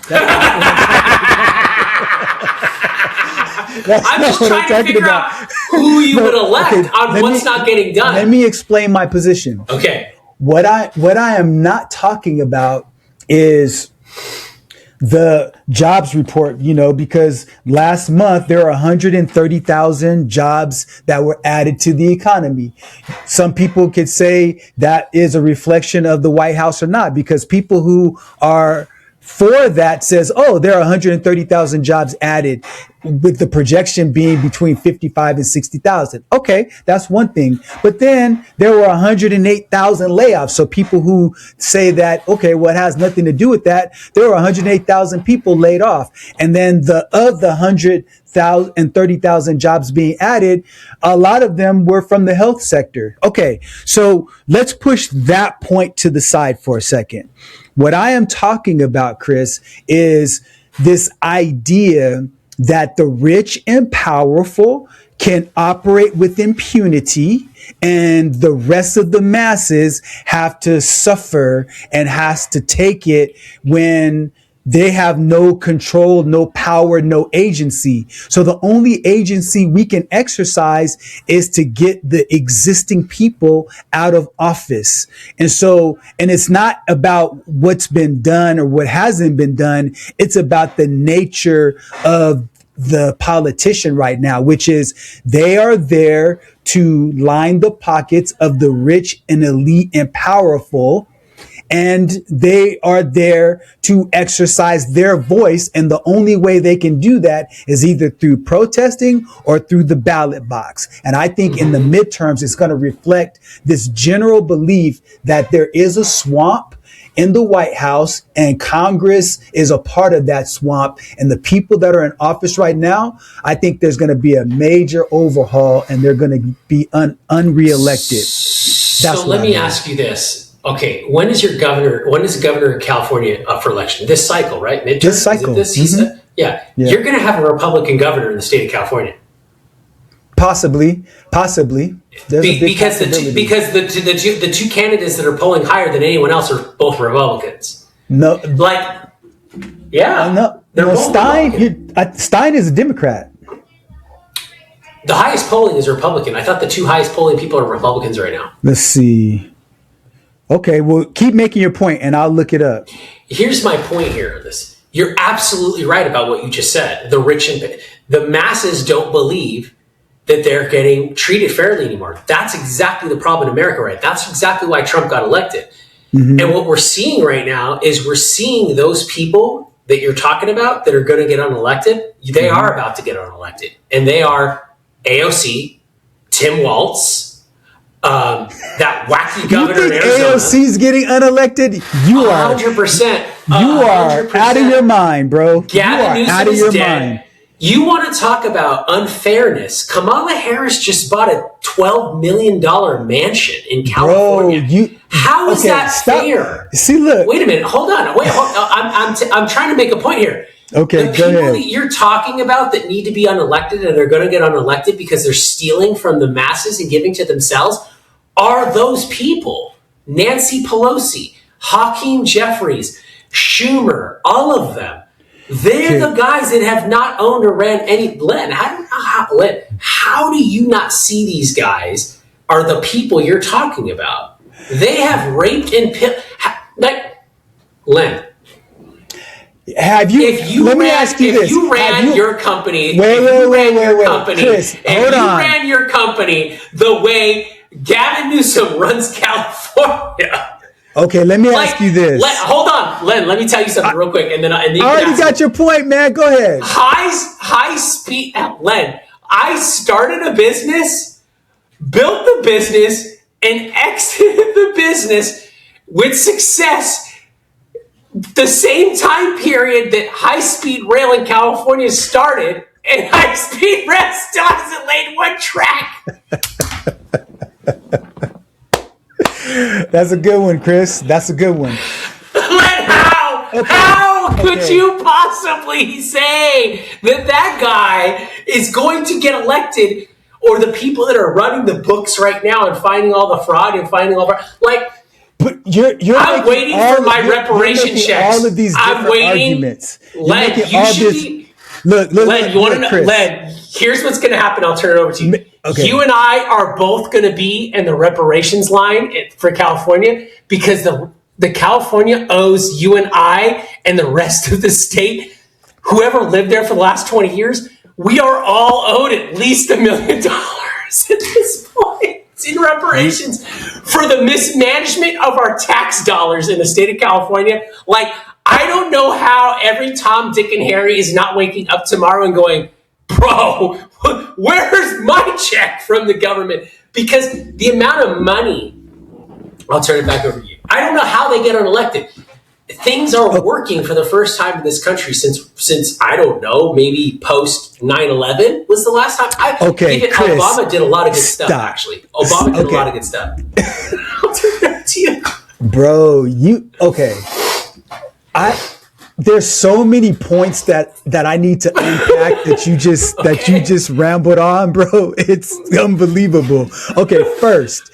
A: I'm just trying to figure out who you would elect on what's not getting done.
B: Let me explain my position.
A: Okay.
B: What I am not talking about is the jobs report, because last month there are 130,000 jobs that were added to the economy. Some people could say that is a reflection of the White House or not, because people who are for that says, oh, there are 130,000 jobs added, with the projection being between 55 and 60,000. Okay, that's one thing. But then there were 108,000 layoffs. So people who say that, okay, well, it has nothing to do with that. There were 108,000 people laid off. And then of the 100,000 and 30,000 jobs being added, a lot of them were from the health sector. Okay, so let's push that point to the side for a second. What I am talking about, Chris, is this idea that the rich and powerful can operate with impunity and the rest of the masses have to suffer and has to take it when they have no control, no power, no agency. So the only agency we can exercise is to get the existing people out of office. And it's not about what's been done or what hasn't been done. It's about the nature of the politician right now, which is they are there to line the pockets of the rich and elite and powerful. And they are there to exercise their voice. And the only way they can do that is either through protesting or through the ballot box. And I think in the midterms, it's going to reflect this general belief that there is a swamp in the White House and Congress is a part of that swamp. And the people that are in office right now, I think there's going to be a major overhaul and they're going to be unreelected.
A: So let me ask you this. Okay, when is the governor of California up for election? This cycle, right? Midterm?
B: This cycle.
A: Yeah. You're going to have a Republican governor in the state of California.
B: Possibly. There's a big
A: because the two candidates that are polling higher than anyone else are both Republicans.
B: No.
A: They're both
B: Stein is a Democrat.
A: The highest polling is Republican. I thought the two highest polling people are Republicans right now.
B: Let's see. Okay, well, keep making your point and I'll look it up.
A: Here's my point here. You're absolutely right about what you just said. The masses don't believe that they're getting treated fairly anymore. That's exactly the problem in America, right? That's exactly why Trump got elected. Mm-hmm. And what we're seeing right now is we're seeing those people that you're talking about that are going to get unelected. They are about to get unelected. And they are AOC, Tim Walz, that wacky governor in Arizona.
B: AOC's getting unelected? You
A: 100%.
B: You are out of your mind, bro.
A: Gavin Newsom is dead. You want to talk about unfairness? Kamala Harris just bought a $12 million mansion in California.
B: Bro,
A: how is that fair?
B: See, look.
A: Wait a minute. Hold on. I'm trying to make a point here.
B: Okay,
A: the people that you're talking about that need to be unelected and they're going to get unelected because they're stealing from the masses and giving to themselves are those people. Nancy Pelosi, Hakeem Jeffries, Schumer, all of them. They're the guys that have not owned or ran any. Len, how do you not see these guys are the people you're talking about? They have raped and Len.
B: Have you? Let me ask you this:
A: If you ran your company,
B: Chris,
A: ran your company the way Gavin Newsom runs California.
B: Okay, let me ask you this.
A: Hold on, Len. Let me tell you something real quick, and then I
B: already got your point, man. Go ahead.
A: High speed, Len. I started a business, built the business, and exited the business with success. The same time period that high-speed rail in California started, and high-speed rail still hasn't laid one track.
B: That's a good one, Chris. That's a good one.
A: How could you possibly say that guy is going to get elected, or the people that are running the books right now and finding all the fraud and finding all the like?
B: But you're
A: I'm waiting for my reparation checks.
B: All of these different arguments.
A: Len, you should be.
B: Look,
A: Len, you want to know? Len, here's what's going to happen. I'll turn it over to you.
B: Okay.
A: You and I are both going to be in the reparations line for California because the California owes you and I and the rest of the state, whoever lived there for the last 20 years, we are all owed at least $1 million at this point in reparations for the mismanagement of our tax dollars in the state of California. Like, I don't know how every Tom, Dick, and Harry is not waking up tomorrow and going, bro, where's my check from the government? Because the amount of money, I'll turn it back over to you. I don't know how they get unelected. Things are working for the first time in this country since I don't know, maybe post 9/11 was the last time.
B: Chris,
A: Obama did a lot of good stuff, actually. Obama did a lot of good stuff. I'll turn it back to you.
B: Bro, there's so many points that I need to unpack that you just rambled on, bro. It's unbelievable. Okay, first,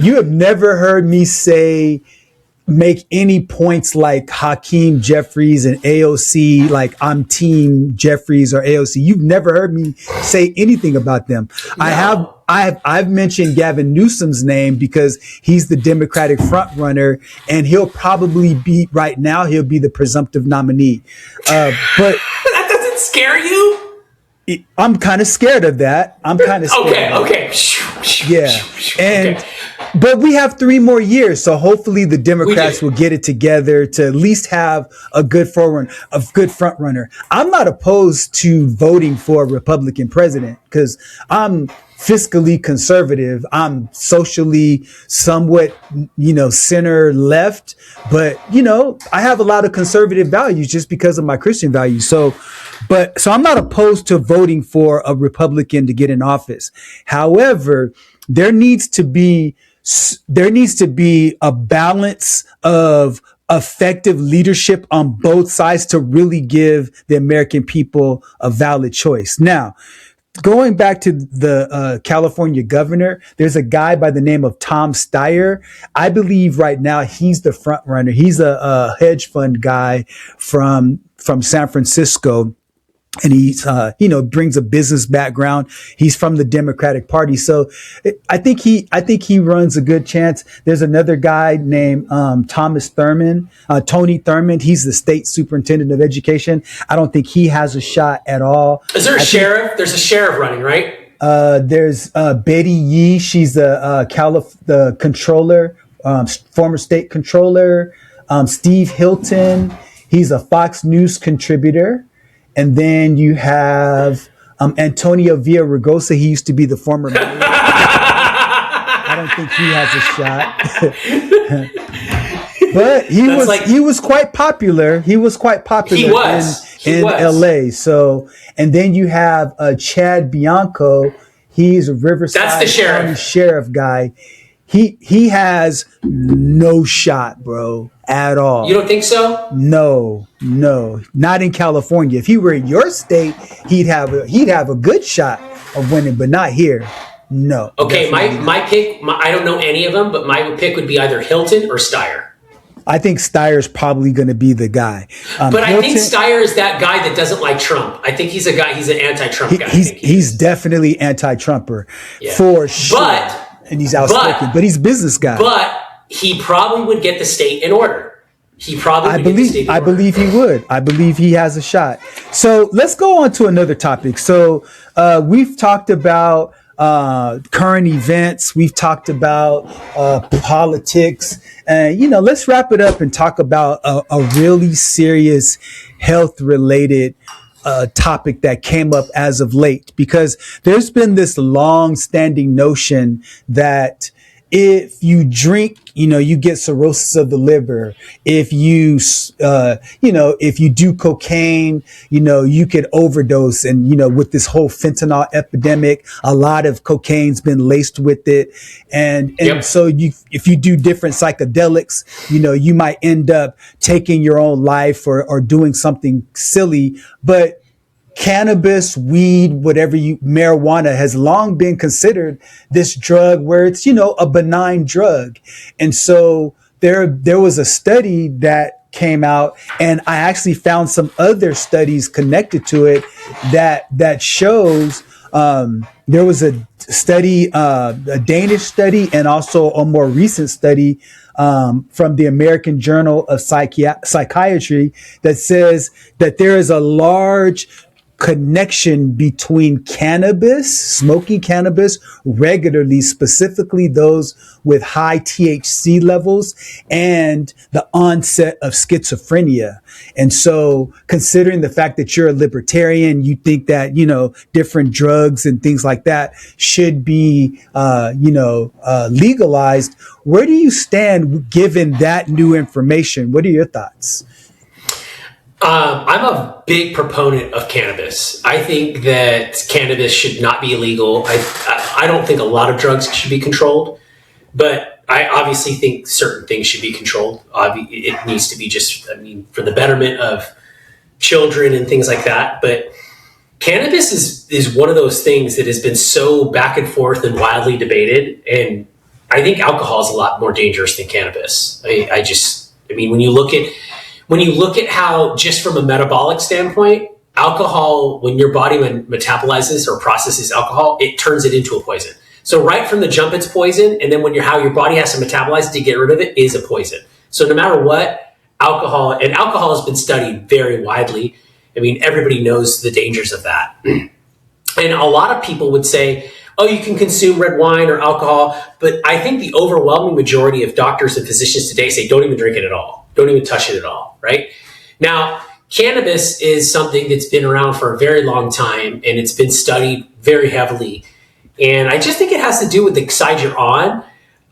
B: you have never heard me make any points like Hakeem Jeffries and AOC, like I'm team Jeffries or AOC. You've never heard me say anything about them. No. I've mentioned Gavin Newsom's name because he's the Democratic front runner and he'll probably be he'll be the presumptive nominee. But
A: that doesn't scare you?
B: I'm kind of scared of that. Okay. Yeah. And but we have 3 more years, so hopefully the Democrats will get it together to at least have a good front runner. I'm not opposed to voting for a Republican president because I'm fiscally conservative. I'm socially somewhat, center left, but I have a lot of conservative values just because of my Christian values. So I'm not opposed to voting for a Republican to get in office. However, there needs to be a balance of effective leadership on both sides to really give the American people a valid choice. Now, going back to the California governor, there's a guy by the name of Tom Steyer. I believe right now he's the front runner. He's a hedge fund guy from San Francisco. And he's, brings a business background. He's from the Democratic Party. So I think he runs a good chance. There's another guy named, Tony Thurmond. He's the state superintendent of education. I don't think he has a shot at all.
A: Is there a sheriff? There's a sheriff running, right?
B: There's, Betty Yee. She's the controller, former state controller. Steve Hilton. He's a Fox News contributor. And then you have Antonio Villaraigosa. He used to be the former mayor. I don't think he has a shot. But he was quite popular. He was quite popular in LA. So, and then you have Chad Bianco. He's a Riverside County sheriff guy. He has no shot, bro, at all.
A: You don't think so?
B: No, not in California. If he were in your state, he'd have a good shot of winning, but not here. No.
A: Okay, my pick. I don't know any of them, but my pick would be either Hilton or Steyer.
B: I think Steyer's probably going to be the guy.
A: But I think Steyer is that guy that doesn't like Trump. I think he's a guy. He's an anti-Trump guy.
B: He's definitely anti-Trumper for sure. And he's outspoken, but he's a business guy.
A: But he probably would get the state in order. I believe
B: he would. I believe he has a shot. So let's go on to another topic. So we've talked about current events. We've talked about politics. And, let's wrap it up and talk about a really serious health-related topic that came up as of late, because there's been this long-standing notion that if you drink, you get cirrhosis of the liver. If if you do cocaine, you could overdose. And, with this whole fentanyl epidemic, a lot of cocaine's been laced with it. And
A: Yep.
B: so if you do different psychedelics, you might end up taking your own life or doing something silly. But cannabis, weed, marijuana has long been considered this drug where it's, a benign drug. And so there was a study that came out, and I actually found some other studies connected to it that shows, there was a study, a Danish study, and also a more recent study from the American Journal of Psychiatry that says that there is a large connection between smoking cannabis regularly, specifically those with high THC levels, and the onset of schizophrenia. And so, considering the fact that you're a libertarian, you think that, different drugs and things like that should be, legalized. Where do you stand given that new information? What are your thoughts?
A: I'm a big proponent of cannabis. I think that cannabis should not be illegal. I don't think a lot of drugs should be controlled, but I obviously think certain things should be controlled. It needs to be for the betterment of children and things like that. But cannabis is one of those things that has been so back and forth and widely debated. And I think alcohol is a lot more dangerous than cannabis. When you look at how, just from a metabolic standpoint, alcohol, when your body metabolizes or processes alcohol, it turns it into a poison. So right from the jump, it's poison. And then how your body has to metabolize it to get rid of it is a poison. So no matter what, alcohol has been studied very widely. Everybody knows the dangers of that. And a lot of people would say, oh, you can consume red wine or alcohol. But I think the overwhelming majority of doctors and physicians today say, don't even drink it at all. Don't even touch it at all, right? Now, cannabis is something that's been around for a very long time, and it's been studied very heavily. And I just think it has to do with the side you're on.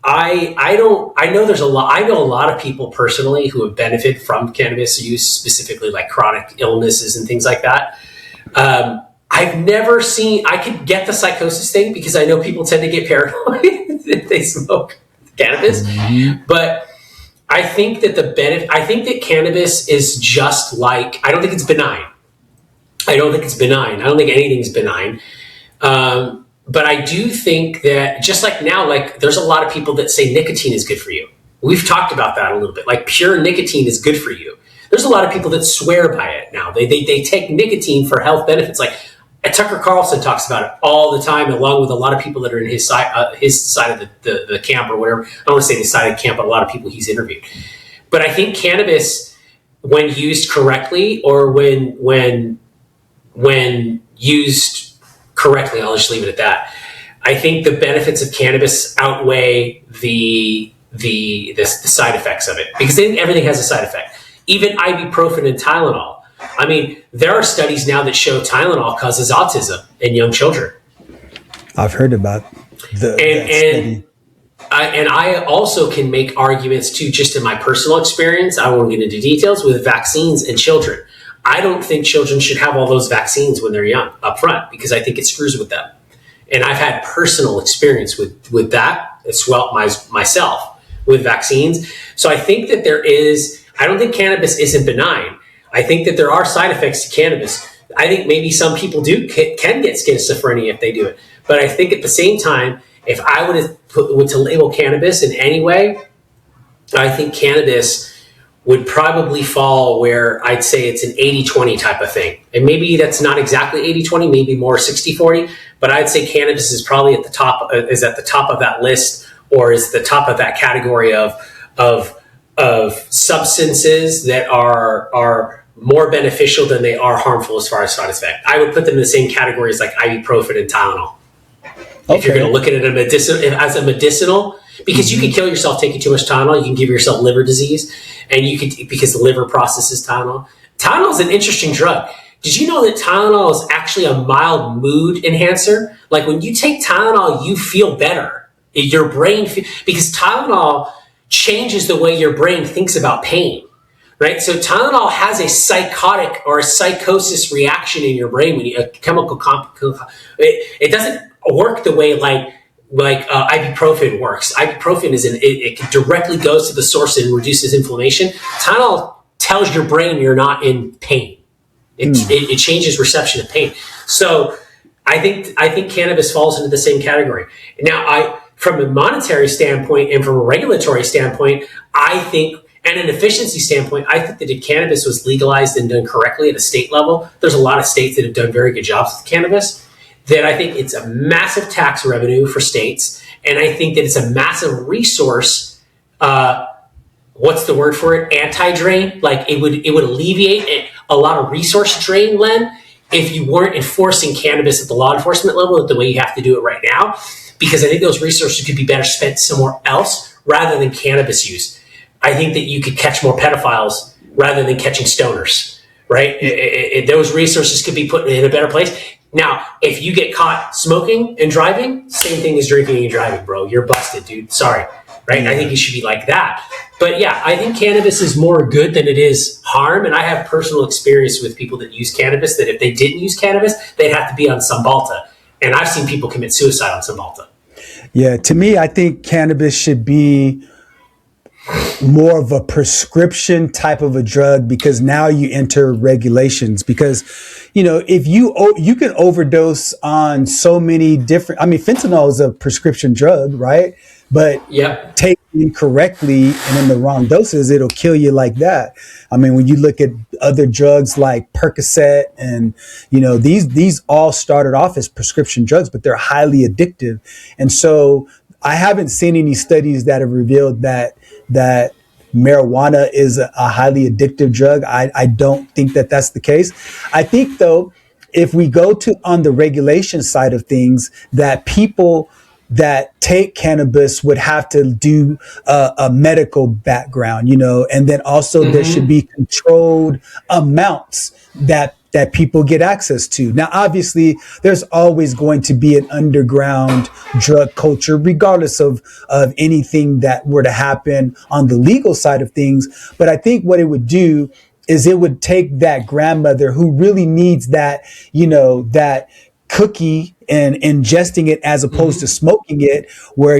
A: I know a lot of people personally who have benefited from cannabis use, specifically like chronic illnesses and things like that. I could get the psychosis thing because I know people tend to get paranoid if they smoke cannabis, but I think that cannabis is just like, I don't think it's benign. I don't think anything's benign. But I do think that just like now, like there's a lot of people that say nicotine is good for you. We've talked about that a little bit. Like pure nicotine is good for you. There's a lot of people that swear by it now. They take nicotine for health benefits. Like Tucker Carlson talks about it all the time, along with a lot of people that are in his side of the camp or whatever. I don't want to say the side of the camp, but a lot of people he's interviewed. But I think cannabis, when used correctly, or when used correctly, I'll just leave it at that. I think the benefits of cannabis outweigh the side effects of it, because I think everything has a side effect. Even ibuprofen and Tylenol. There are studies now that show Tylenol causes autism in young children.
B: I've heard about that study.
A: I also can make arguments too, just in my personal experience. I won't get into details with vaccines in children. I don't think children should have all those vaccines when they're young up front, because I think it screws with them. And I've had personal experience with that as well myself with vaccines. So I think that I don't think cannabis isn't benign. I think that there are side effects to cannabis. I think maybe some people can get schizophrenia if they do it. But I think at the same time, if I were to label cannabis in any way, I think cannabis would probably fall where I'd say it's an 80-20 type of thing. And maybe that's not exactly 80-20, maybe more 60-40, but I'd say cannabis is probably at the top of that list, or is the top of that category of substances that are more beneficial than they are harmful as far as side effect. I would put them in the same categories like ibuprofen and Tylenol. Okay. If you're going to look at it as a medicinal, because you can kill yourself taking too much Tylenol. You can give yourself liver disease, and because the liver processes Tylenol. Tylenol is an interesting drug. Did you know that Tylenol is actually a mild mood enhancer? Like when you take Tylenol, you feel better. your brain, because Tylenol changes the way your brain thinks about pain, right? So Tylenol has a psychotic or a psychosis reaction in your brain when a chemical it doesn't work the way like ibuprofen works. Ibuprofen it directly goes to the source and reduces inflammation. Tylenol tells your brain you're not in pain. It changes reception of pain. So I think cannabis falls into the same category. Now, from a monetary standpoint and from a regulatory standpoint, I think, and an efficiency standpoint, I think that if cannabis was legalized and done correctly at a state level, there's a lot of states that have done very good jobs with cannabis, that I think it's a massive tax revenue for states. And I think that it's a massive resource, what's the word for it? Anti-drain. Like it would alleviate a lot of resource drain, Len, if you weren't enforcing cannabis at the law enforcement level the way you have to do it right now, because I think those resources could be better spent somewhere else rather than cannabis use. I think that you could catch more pedophiles rather than catching stoners, right? Those resources could be put in a better place. Now, if you get caught smoking and driving, same thing as drinking and driving, bro. You're busted, dude. Sorry, right? I think it should be like that. But yeah, I think cannabis is more good than it is harm. And I have personal experience with people that use cannabis that if they didn't use cannabis, they'd have to be on Cymbalta. And I've seen people commit suicide on Cymbalta.
B: Yeah, to me, I think cannabis should be more of a prescription type of a drug, because now you enter regulations, because if you can overdose on so many different, fentanyl is a prescription drug, right? But taken correctly and in the wrong doses, it'll kill you like that. When you look at other drugs like Percocet and, these all started off as prescription drugs, but they're highly addictive. And so I haven't seen any studies that have revealed that marijuana is a highly addictive drug. I don't think that that's the case. I think, though, if we go to on the regulation side of things, that people that take cannabis would have to do a medical background, and then also there should be controlled amounts that people get access to. Now, obviously, there's always going to be an underground drug culture, regardless of anything that were to happen on the legal side of things. But I think what it would do is it would take that grandmother who really needs that, that cookie and ingesting it as opposed to smoking it, where,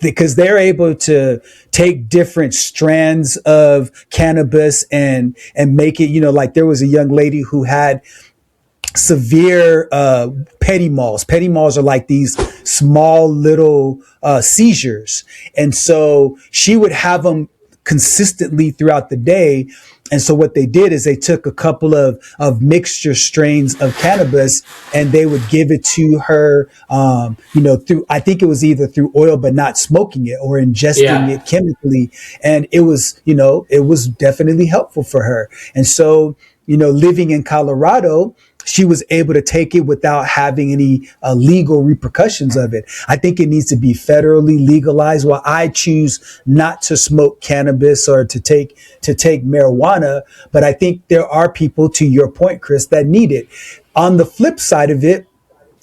B: because they're able to take different strands of cannabis and make it, like there was a young lady who had severe petit mals. Petit mals are like these small little seizures. And so she would have them consistently throughout the day. And so what they did is they took a couple of mixture strains of cannabis and they would give it to her, through, I think it was either through oil, but not smoking it or ingesting it chemically. And it was, it was definitely helpful for her. And so, living in Colorado, she was able to take it without having any legal repercussions of it. I think it needs to be federally legalized. While I choose not to smoke cannabis or to take marijuana, but I think there are people, to your point, Chris, that need it. On the flip side of it,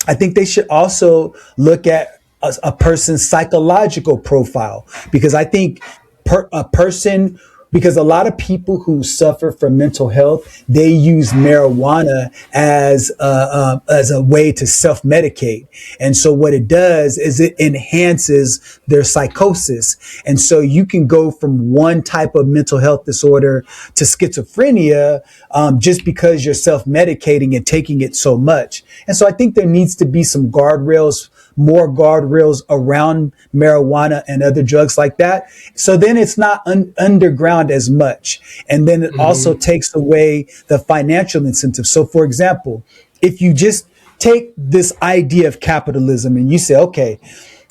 B: I think they should also look at a person's psychological profile, because I think because a lot of people who suffer from mental health, they use marijuana as a way to self-medicate. And so what it does is it enhances their psychosis. And so you can go from one type of mental health disorder to schizophrenia just because you're self-medicating and taking it so much. And so I think there needs to be some more guardrails around marijuana and other drugs like that. So then it's not underground as much. And then it also takes away the financial incentive. So for example, if you just take this idea of capitalism and you say, okay,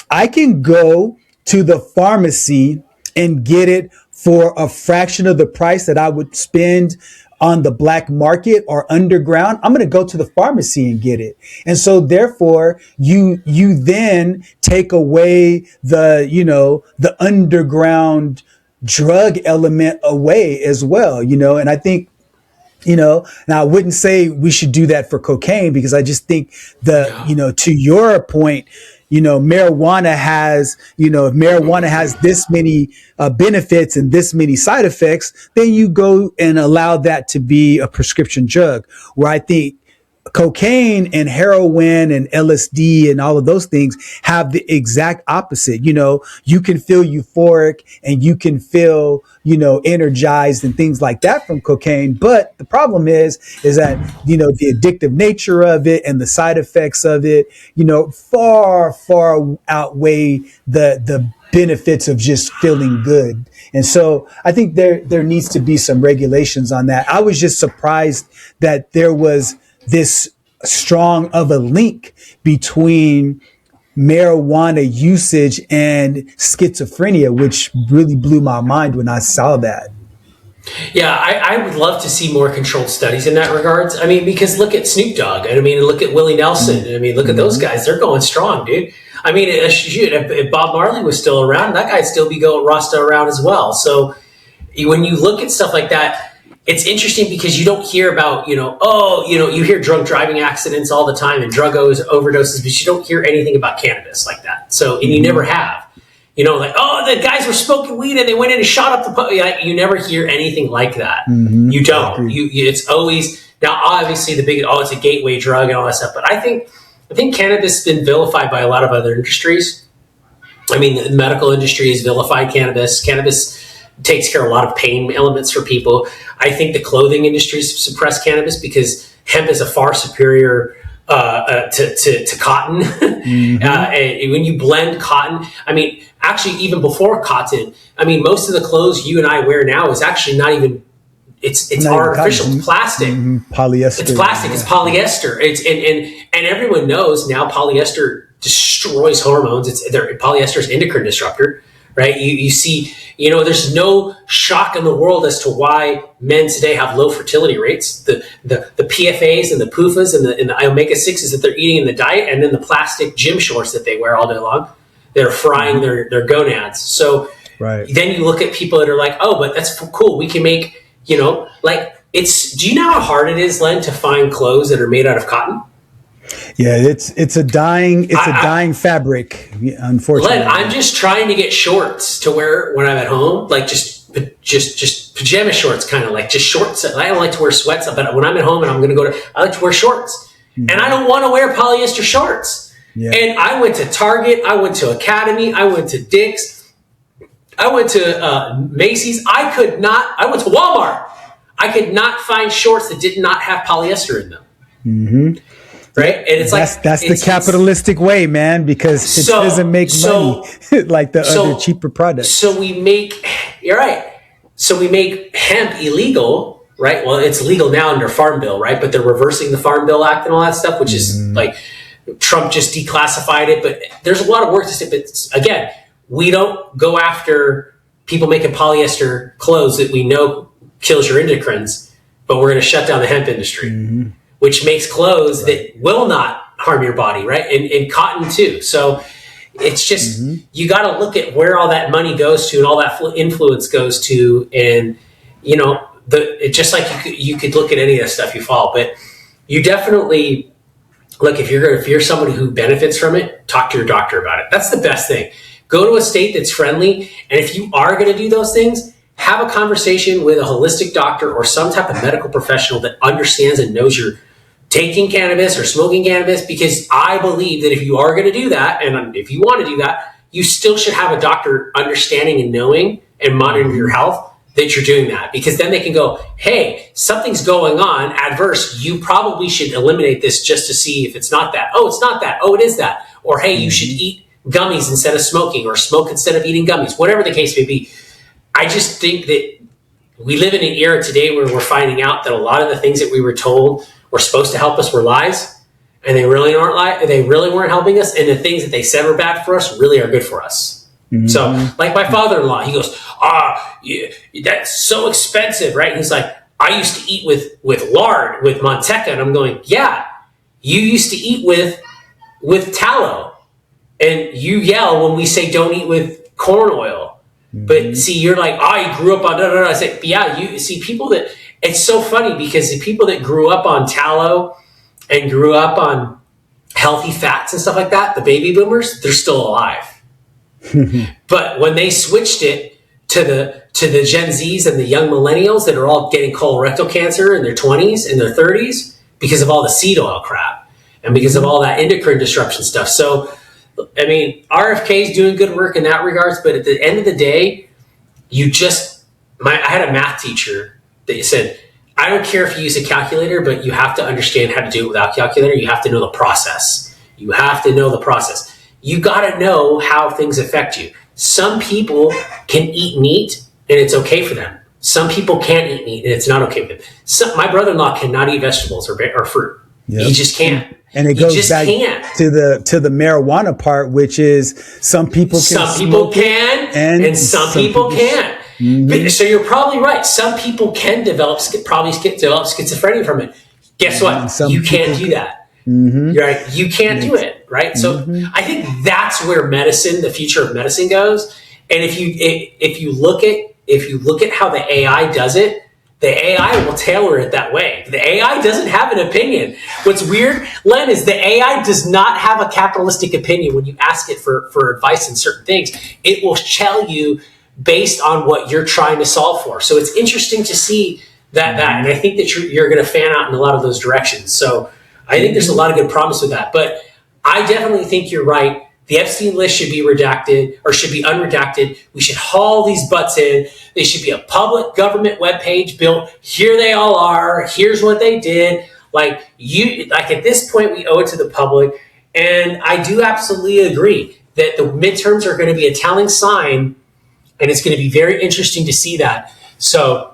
B: I can go to the pharmacy and get it for a fraction of the price that I would spend on the black market or underground, I'm going to go to the pharmacy and get it. And so therefore you then take away the underground drug element away as well, and I think, now I wouldn't say we should do that for cocaine, because I just think to your point, marijuana has, if marijuana has this many benefits and this many side effects, then you go and allow that to be a prescription drug. Where I think cocaine and heroin and LSD and all of those things have the exact opposite. You can feel euphoric and you can feel, energized and things like that from cocaine. But the problem is that, the addictive nature of it and the side effects of it, far, far outweigh the benefits of just feeling good. And so I think there needs to be some regulations on that. I was just surprised that there was this strong of a link between marijuana usage and schizophrenia, which really blew my mind when I saw that.
A: Yeah, I would love to see more controlled studies in that regards. I mean, because look at Snoop Dogg. And I mean, look at Willie Nelson. I mean, look at those guys. They're going strong, dude. I mean, if Bob Marley was still around, that guy'd still be going Rasta around as well. So when you look at stuff like that, it's interesting because you don't hear about, you hear drunk driving accidents all the time and drug overdoses, but you don't hear anything about cannabis like that. So, and you never have, the guys were smoking weed and they went in and shot up the, you never hear anything like that. You don't, it's always, now obviously it's a gateway drug and all that stuff. But I think cannabis has been vilified by a lot of other industries. I mean, the medical industry has vilified cannabis. Cannabis takes care of a lot of pain elements for people. I think the clothing industry suppressed cannabis because hemp is a far superior to cotton. And when you blend cotton, I mean, actually, even before cotton, I mean, most of the clothes you and I wear now is actually not even. It's not artificial. It's plastic.
B: Polyester.
A: It's plastic. Yeah. It's polyester. It's and everyone knows now polyester destroys hormones. Polyester is endocrine disruptor. Right. You see, there's no shock in the world as to why men today have low fertility rates. The PFAs and the PUFAs and the omega-6s that they're eating in the diet, and then the plastic gym shorts that they wear all day long, they're frying their gonads. So then you look at people that are like, oh, but that's cool. We can make, do you know how hard it is, Len, to find clothes that are made out of cotton?
B: Yeah, it's a dying fabric, unfortunately.
A: Len, I'm just trying to get shorts to wear when I'm at home, like just pajama shorts, kind of like just shorts. I don't like to wear sweats, but when I'm at home and I'm going to I like to wear shorts, and I don't want to wear polyester shorts. Yeah. And I went to Target, I went to Academy, I went to Dick's, I went to Macy's. I went to Walmart. I could not find shorts that did not have polyester in them. Mm-hmm. Right, and it's
B: that's the capitalistic way, man, because it doesn't make money like the other cheaper products.
A: So you're right. So we make hemp illegal, right? Well, it's legal now under Farm Bill, right? But they're reversing the Farm Bill Act and all that stuff, which is like Trump just declassified it. But there's a lot of work to do. But again, we don't go after people making polyester clothes that we know kills your endocrines, but we're going to shut down the hemp industry. Which makes clothes that will not harm your body, right? And cotton too. So it's just, you got to look at where all that money goes to and all that influence goes to. And, it's just like you could look at any of that stuff you follow, but you definitely, look, if you're somebody who benefits from it, talk to your doctor about it. That's the best thing. Go to a state that's friendly. And if you are going to do those things, have a conversation with a holistic doctor or some type of medical professional that understands and knows you're taking cannabis or smoking cannabis, because I believe that if you are going to do that, and if you want to do that, you still should have a doctor understanding and knowing and monitoring your health that you're doing that, because then they can go, hey, something's going on adverse. You probably should eliminate this just to see if it's not that. Oh, it's not that. Oh, it is that. Or, hey, you should eat gummies instead of smoking, or smoke instead of eating gummies, whatever the case may be. I just think that we live in an era today where we're finding out that a lot of the things that we were told were supposed to help us were lies, and they really aren't they really weren't helping us, and the things that they said were bad for us really are good for us. So like my father-in-law, he goes, that's so expensive, right? And he's like, I used to eat with lard, with manteca. And I'm going, yeah, you used to eat with tallow, and you yell when we say don't eat with corn oil. But see, you're like, you grew up on, no. I say, yeah, you see people that, it's so funny because the people that grew up on tallow and grew up on healthy fats and stuff like that, the baby boomers, they're still alive. But when they switched it to the Gen Zs and the young millennials that are all getting colorectal cancer in their 20s and their 30s because of all the seed oil crap and because of all that endocrine disruption stuff. So, I mean, RFK is doing good work in that regards, but at the end of the day, I had a math teacher that said, I don't care if you use a calculator, but you have to understand how to do it without calculator. You have to know the process. You have to know the process. You got to know how things affect you. Some people can eat meat and it's okay for them. Some people can't eat meat and it's not okay for them. My brother-in-law cannot eat vegetables or fruit. Yep. He just can't.
B: And it goes back to the marijuana part, which is some people
A: can and some people can't. Mm-hmm. So you're probably right. Some people can develop schizophrenia from it. Guess what? You can't do that. Mm-hmm. You're right. You can't do it. Right. So I think that's where the future of medicine goes. And if you look at how the AI does it, the AI will tailor it that way. The AI doesn't have an opinion. What's weird, Len, is the AI does not have a capitalistic opinion when you ask it for advice in certain things. It will tell you based on what you're trying to solve for. So it's interesting to see that. And I think that you're going to fan out in a lot of those directions. So I think there's a lot of good promise with that. But I definitely think you're right. The Epstein list should be redacted or should be unredacted. We should haul these butts in. They should be a public government webpage built. Here they all are. Here's what they did. Like at this point, we owe it to the public. And I do absolutely agree that the midterms are going to be a telling sign, and it's going to be very interesting to see that. So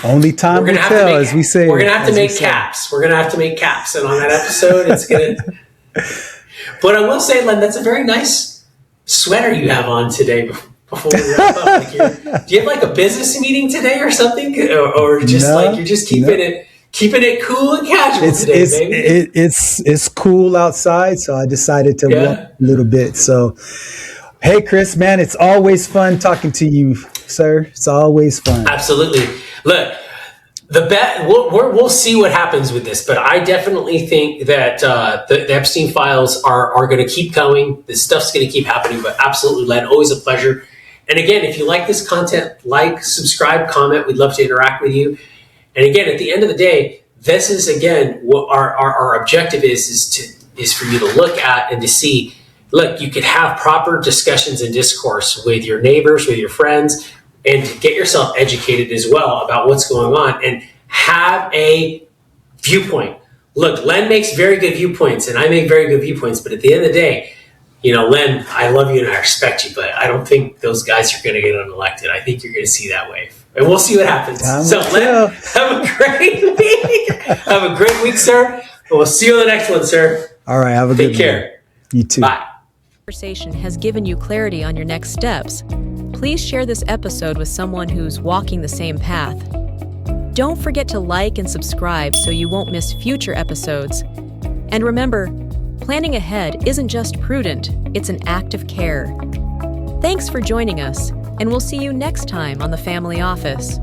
B: only time will tell, as we say.
A: We're going to have to make caps. We're going to have to make caps. And on that episode, it's going to... But I will say, Len, that's a very nice sweater you have on today before we wrap up. Do you have like a business meeting today or something? Or just you're just keeping it cool and casual today, baby?
B: It's cool outside, so I decided to walk a little bit. So, hey, Chris, man, it's always fun talking to you, sir. It's always fun.
A: Absolutely. Look, we'll see what happens with this, but I definitely think that the Epstein files are going to keep coming. This stuff's going to keep happening, but absolutely, Len, always a pleasure. And again, if you like this content, subscribe, comment. We'd love to interact with you. And again, at the end of the day, this is, again, what our objective is for you to look at and to see, look, you could have proper discussions and discourse with your neighbors, with your friends, and to get yourself educated as well about what's going on and have a viewpoint. Look, Len makes very good viewpoints and I make very good viewpoints, but at the end of the day, Len, I love you and I respect you, but I don't think those guys are going to get unelected. I think you're going to see that wave. And we'll see what happens. Len, have a great week. Have a great week, sir. And we'll see you on the next one, sir.
B: All right, have a good one.
A: Take care.
B: You too.
A: Bye.
C: Conversation has given you clarity on your next steps. Please share this episode with someone who's walking the same path. Don't forget to like and subscribe so you won't miss future episodes. And remember, planning ahead isn't just prudent, it's an act of care. Thanks for joining us, and we'll see you next time on The Family Office.